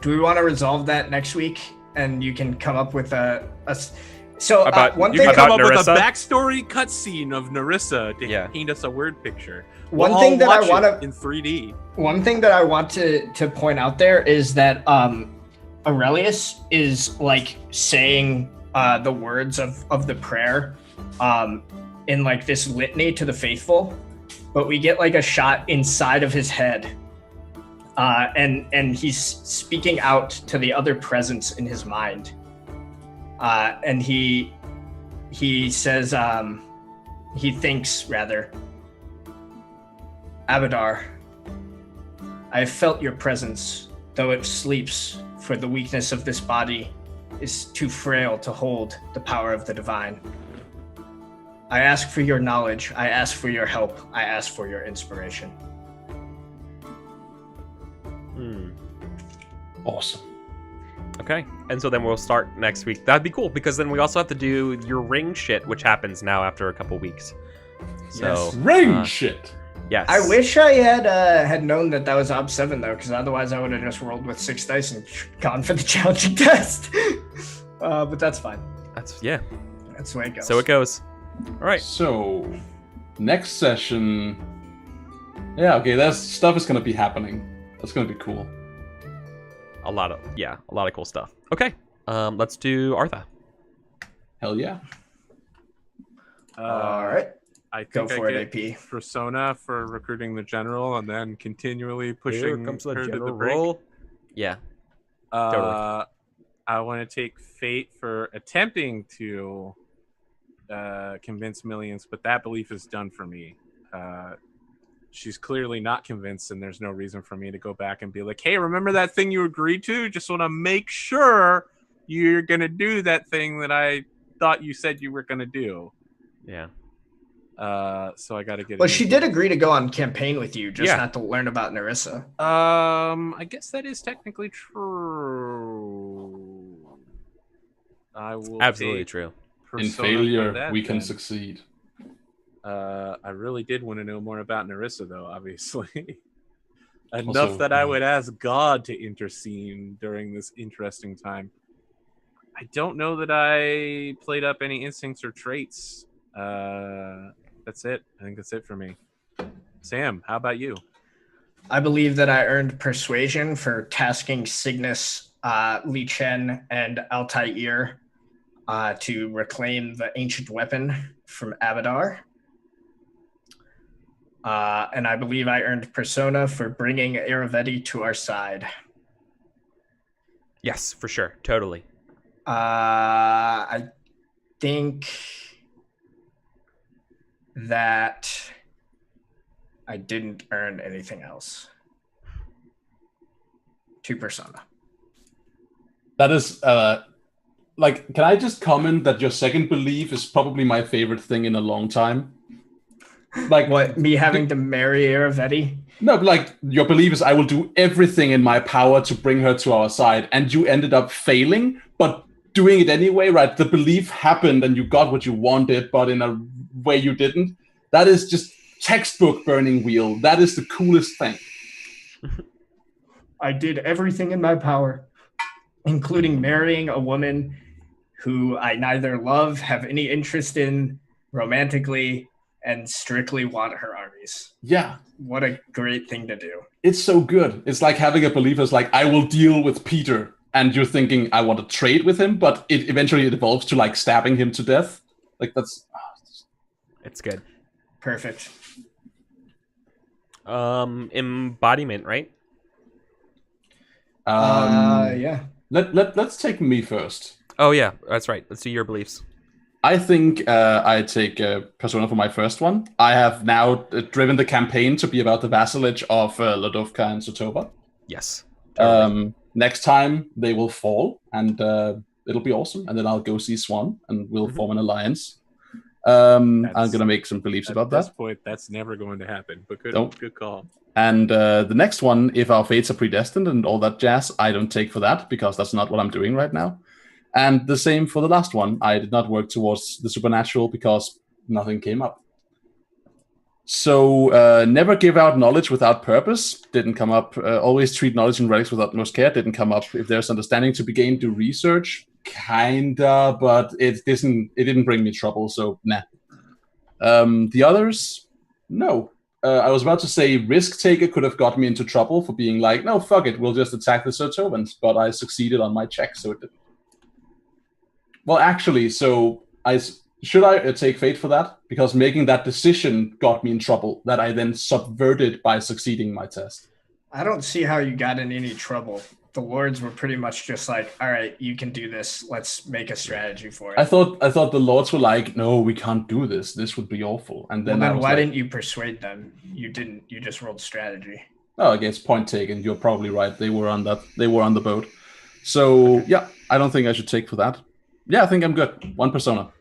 Do we want to resolve that next week? And you can come up with So one You thing can come up with Narissa? a backstory cutscene of Narissa to paint us a word picture. One thing that I want to in 3D. One thing that I want to point out there is that Aurelius is like saying the words of the prayer in like this litany to the faithful, but we get like a shot inside of his head, and he's speaking out to the other presence in his mind, and he says he thinks rather, Abadar, I have felt your presence, though it sleeps, for the weakness of this body is too frail to hold the power of the divine. I ask for your knowledge, I ask for your help, I ask for your inspiration. Awesome. Okay. And so then we'll start next week. That'd be cool, because then we also have to do your ring shit, which happens now after a couple weeks. So Yes. Ring shit. yes. I wish I had known that was Ob 7 though, because otherwise I would have just rolled with 6 dice and gone for the challenging test. But that's fine. That's That's the way it goes. So it goes. All right. So, next session. Yeah, okay, that stuff is gonna be happening. That's gonna be cool. A lot of cool stuff. Okay. Let's do Artha. Hell yeah. All right. I Go think for I it, get AP. Persona for recruiting the general and then continually pushing Here comes the her to the general brink. roll. Yeah. Totally. I want to take Fate for attempting to convince Millions, but that belief is done for me. She's clearly not convinced, and there's no reason for me to go back and be like, hey, remember that thing you agreed to? Just want to make sure you're going to do that thing that I thought you said you were going to do. Yeah. So I got to get. Well, she did agree to go on campaign with you, just not to learn about Narissa. I guess that is technically true. I will Absolutely take true. Persona In for failure, that, we can then. succeed. I really did want to know more about Narissa, though. Obviously, enough Also, that I would ask God to intercede during this interesting time. I don't know that I played up any instincts or traits. That's it. I think that's it for me. Sam, how about you? I believe that I earned persuasion for tasking Cygnus, Li Chen, and Altair to reclaim the ancient weapon from Abadar. And I believe I earned Persona for bringing Aravetti to our side. Yes, for sure. Totally. I think that I didn't earn anything else. To Persona. That is, like, can I just comment that your second belief is probably my favorite thing in a long time? Like, What, me having to marry Aravetti? no, but like, your belief is I will do everything in my power to bring her to our side, and you ended up failing, but doing it anyway, right? The belief happened and you got what you wanted, but in a way you didn't. That is just textbook burning wheel. That is the coolest thing. I did everything in my power, including marrying a woman who I neither love, have any interest in romantically, and strictly want her armies. Yeah. What a great thing to do. It's so good. It's like having a belief as like, I will deal with Peter. And you're thinking, I want to trade with him, but it eventually evolves to like stabbing him to death. Like that's... It's good. Perfect. Embodiment, right? Yeah. Let's take me first. Oh yeah, that's right. Let's do your beliefs. I think I take Persona for my first one. I have now driven the campaign to be about the vassalage of Ladovka and Sotoba. Yes. Totally. Next time they will fall, and it'll be awesome. And then I'll go see Swan, and we'll form an alliance. I'm gonna make some beliefs about At this that. point, that's never going to happen. But Don't. good call. And the next one, if our fates are predestined and all that jazz, I don't take for that because that's not what I'm doing right now. And the same for the last one. I did not work towards the supernatural because nothing came up. So never give out knowledge without purpose didn't come up. Always treat knowledge and relics without most care didn't come up. If there's understanding to be gained, do research. Kinda, but it didn't bring me trouble, so nah. The others, no. I was about to say risk taker could have got me into trouble for being like, no, fuck it, we'll just attack the Sertovans, but I succeeded on my check, so it didn't. Well, actually, so should I take fate for that? Because making that decision got me in trouble that I then subverted by succeeding my test. I don't see how you got in any trouble. The lords were pretty much just like, all right, you can do this. Let's make a strategy for it. I thought the lords were like, no, we can't do this. This would be awful. And then, why didn't you persuade them? You didn't. You just rolled strategy. Oh, I guess point taken. You're probably right. They were on the boat. So yeah, I don't think I should take for that. Yeah, I think I'm good. One persona.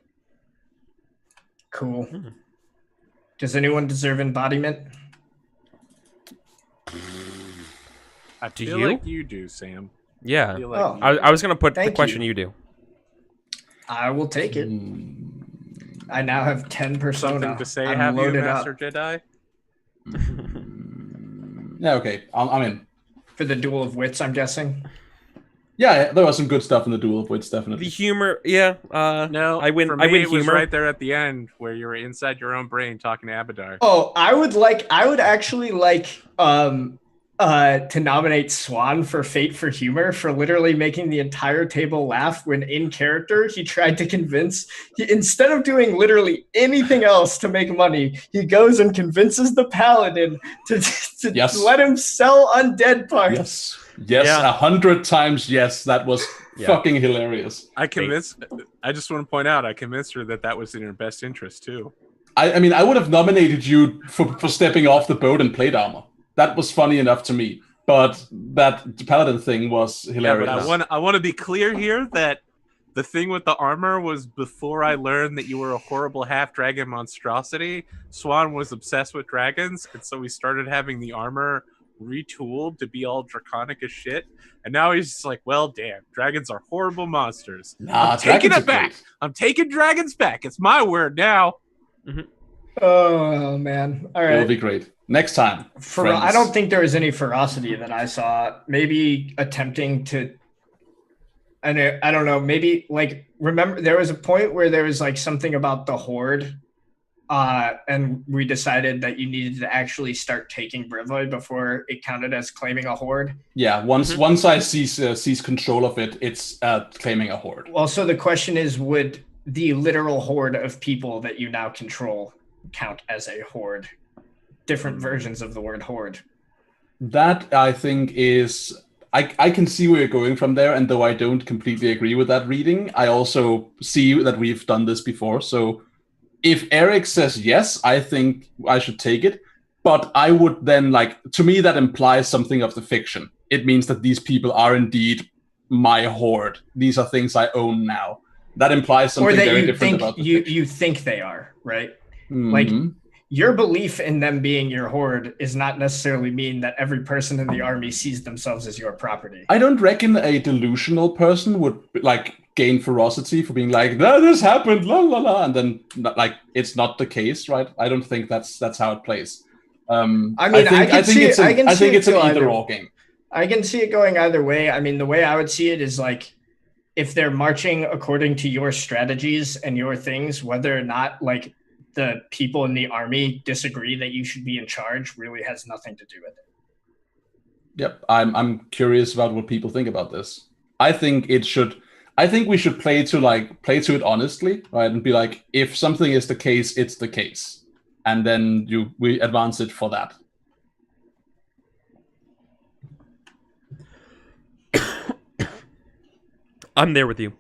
Cool. Does anyone deserve embodiment? I Do feel you? like you do, Sam. Yeah. I feel like Oh. you I was going to put the Thank question you. you do. I will take it. I now have 10 persona. something to say. I'm Have you, loaded Master up Jedi? Yeah, okay. I'm in. for the duel of wits, I'm guessing. Yeah, there was some good stuff in the Duel of Wits, definitely. The humor, yeah. No, I win. For I me, win it was humor. right there at the end where you were inside your own brain talking to Abadar. Oh, I would actually like to nominate Swan for Fate for Humor for literally making the entire table laugh when in character he tried to convince instead of doing literally anything else to make money, he goes and convinces the paladin to Yes. let him sell undead parts. Yes, Yeah. 100 times yes. That was Yeah. fucking hilarious. I just want to point out, I convinced her that was in her best interest too. I mean, I would have nominated you for stepping off the boat in plate armor. That was funny enough to me. But that paladin thing was hilarious. Yeah, but I want to be clear here that the thing with the armor was before I learned that you were a horrible half-dragon monstrosity. Swan was obsessed with dragons, and so we started having the armor retooled to be all draconic as shit. And now he's just like, well, damn, dragons are horrible monsters. Nah, I'm taking dragons it are back. great. I'm taking dragons back. It's my word now. Oh man! All It'll right. be great. Next time. friends. I don't think there was any ferocity that I saw. Maybe attempting to. I don't know. Maybe like remember there was a point where there was like something about the horde, and we decided that you needed to actually start taking Brivoy before it counted as claiming a horde. Yeah, once I seize control of it, it's claiming a horde. Well, so the question is, would the literal horde of people that you now control count as a horde? Different versions of the word horde. That I think is I can see where you're going from there, and though I don't completely agree with that reading, I also see that we've done this before. So if Eric says yes, I think I should take it. But I would then to me that implies something of the fiction. It means that these people are indeed my horde. These are things I own now. That implies something Or that very you different think about the you think they are, right? fiction. Like Mhm. your belief in them being your horde is not necessarily mean that every person in the army sees themselves as your property. I don't reckon a delusional person would gain ferocity for being like, no, this happened, la la la, and then it's not the case, right? I don't think that's how it plays. I think it's an either or game. I can see it going either way. I mean, the way I would see it is like if they're marching according to your strategies and your things, whether or not the people in the army disagree that you should be in charge really has nothing to do with it. Yep, I'm curious about what people think about this. I think we should play to it honestly, right? And be like, if something is the case, it's the case. And then we advance it for that. I'm there with you.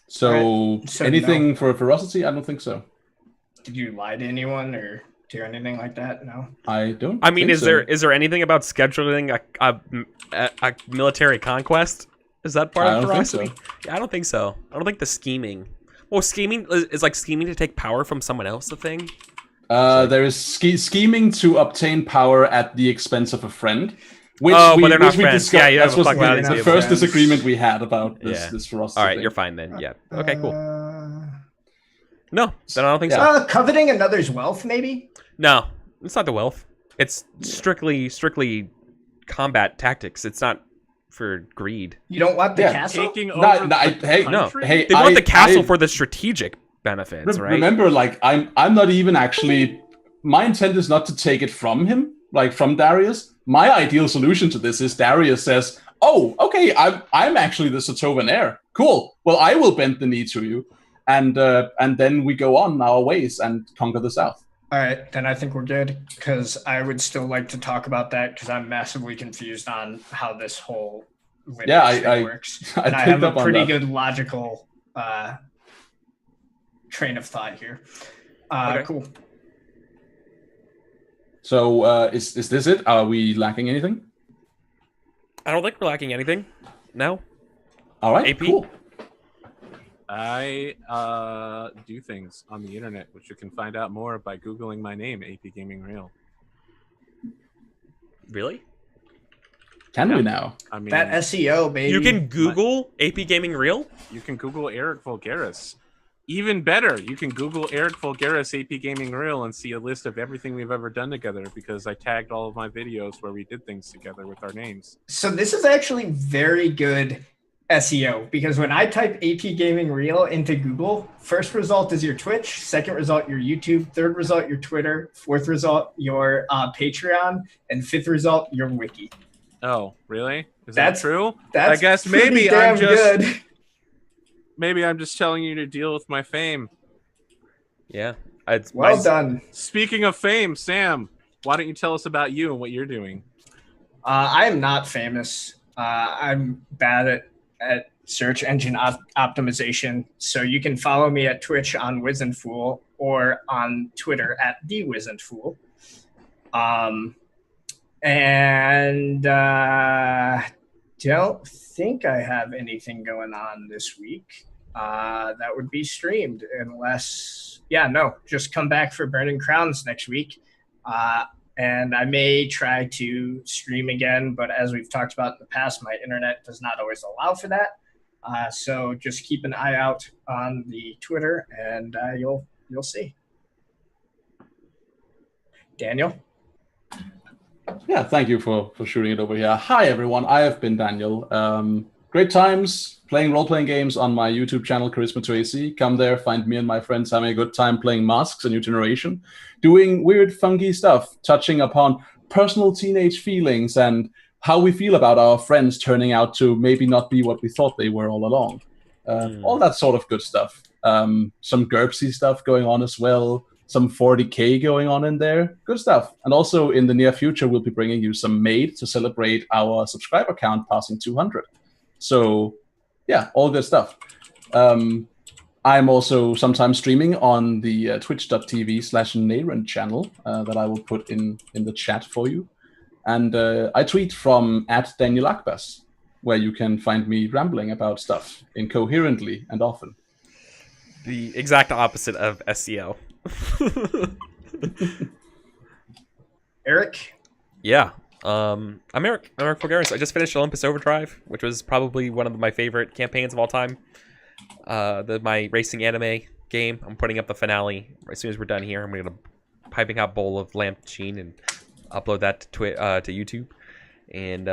So, Right. So anything for ferocity? I don't think so. Did you lie to anyone or do anything like that? No. I don't. I mean, think is there anything about scheduling a military conquest? Is that part I of don't think ferocity? Yeah, I don't think so. I don't think the scheming. Well, scheming is like scheming to take power from someone else. A thing. There is scheming to obtain power at the expense of a friend. Which but they're not friends. Yeah, you that have was a fuck the first disagreement we had about this ferocity All right, thing. you're fine then. Yeah. Okay, cool. No, then I don't think Yeah. so. Coveting another's wealth, maybe? No, it's not the wealth. It's strictly combat tactics. It's not for greed. You don't want the castle? Taking over hey, They want the castle for the strategic benefits, right? Remember, like I'm not even actually. My intent is not to take it from him, like from Darius. My ideal solution to this is Darius says, "Oh, okay, I'm actually the Satovan heir. Cool. Well, I will bend the knee to you, and then we go on our ways and conquer the South." All right, then I think we're good, because I would still like to talk about that, because I'm massively confused on how this whole thing works. And I have a pretty good logical train of thought here. Okay. Cool. So is this it? Are we lacking anything? I don't think we're lacking anything. No. All right, AP? cool. I do things on the internet, which you can find out more by Googling my name, AP Gaming Real. Really? Can we now? I mean, That SEO, baby. You can Google AP Gaming Real? you can Google EricVulgaris. Even better, you can Google EricVulgaris AP Gaming Real and see a list of everything we've ever done together, because I tagged all of my videos where we did things together with our names. So this is actually very good SEO, because when I type AP Gaming Real into Google, first result is your Twitch, second result your YouTube, third result your Twitter, fourth result your Patreon, and fifth result your Wiki. Oh, really? Is that true? That's I guess pretty maybe damn I'm just good. maybe I'm just telling you to deal with my fame. Yeah. Well done. Speaking of fame, Sam, why don't you tell us about you and what you're doing? I am not famous. I'm bad at search engine optimization. So you can follow me at Twitch on WizenFool or on Twitter at TheWizenFool. And don't think I have anything going on this week that would be streamed, unless, just come back for Burning Crowns next week. And I may try to stream again, but as we've talked about in the past, my internet does not always allow for that. So just keep an eye out on the Twitter, and you'll see. Daniel? Yeah, thank you for shooting it over here. Hi, everyone. I have been Daniel. Great times playing role-playing games on my YouTube channel, Charisma to AC. Come there, find me and my friends having a good time playing Masks, a new generation, doing weird, funky stuff, touching upon personal teenage feelings and how we feel about our friends turning out to maybe not be what we thought they were all along. All that sort of good stuff. Some GURPSy stuff going on as well. Some 40K going on in there. Good stuff. And also in the near future, we'll be bringing you some Maid to celebrate our subscriber count passing 200. So, yeah, all good stuff. I'm also sometimes streaming on the twitch.tv/Naren channel that I will put in the chat for you. And I tweet from @DanielAkbas, where you can find me rambling about stuff incoherently and often. The exact opposite of SEO. Eric? Yeah. I'm EricVulgaris. I just finished Olympus Overdrive, which was probably one of my favorite campaigns of all time. My racing anime game. I'm putting up the finale as soon as we're done here. I'm gonna piping hot bowl of Lamp Sheen and upload that to YouTube. And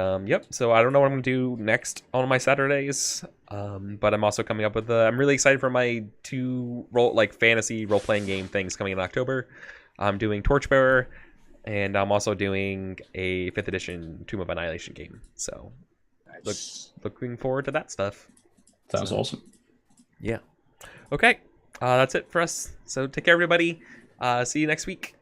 so I don't know what I'm gonna do next on my Saturdays. But I'm also coming up with I'm really excited for my 2 fantasy role-playing game things coming in October. I'm doing Torchbearer, and I'm also doing a 5th edition Tomb of Annihilation game. So looking forward to that stuff. Sounds awesome. Yeah. Okay. That's it for us. So take care, everybody. See you next week.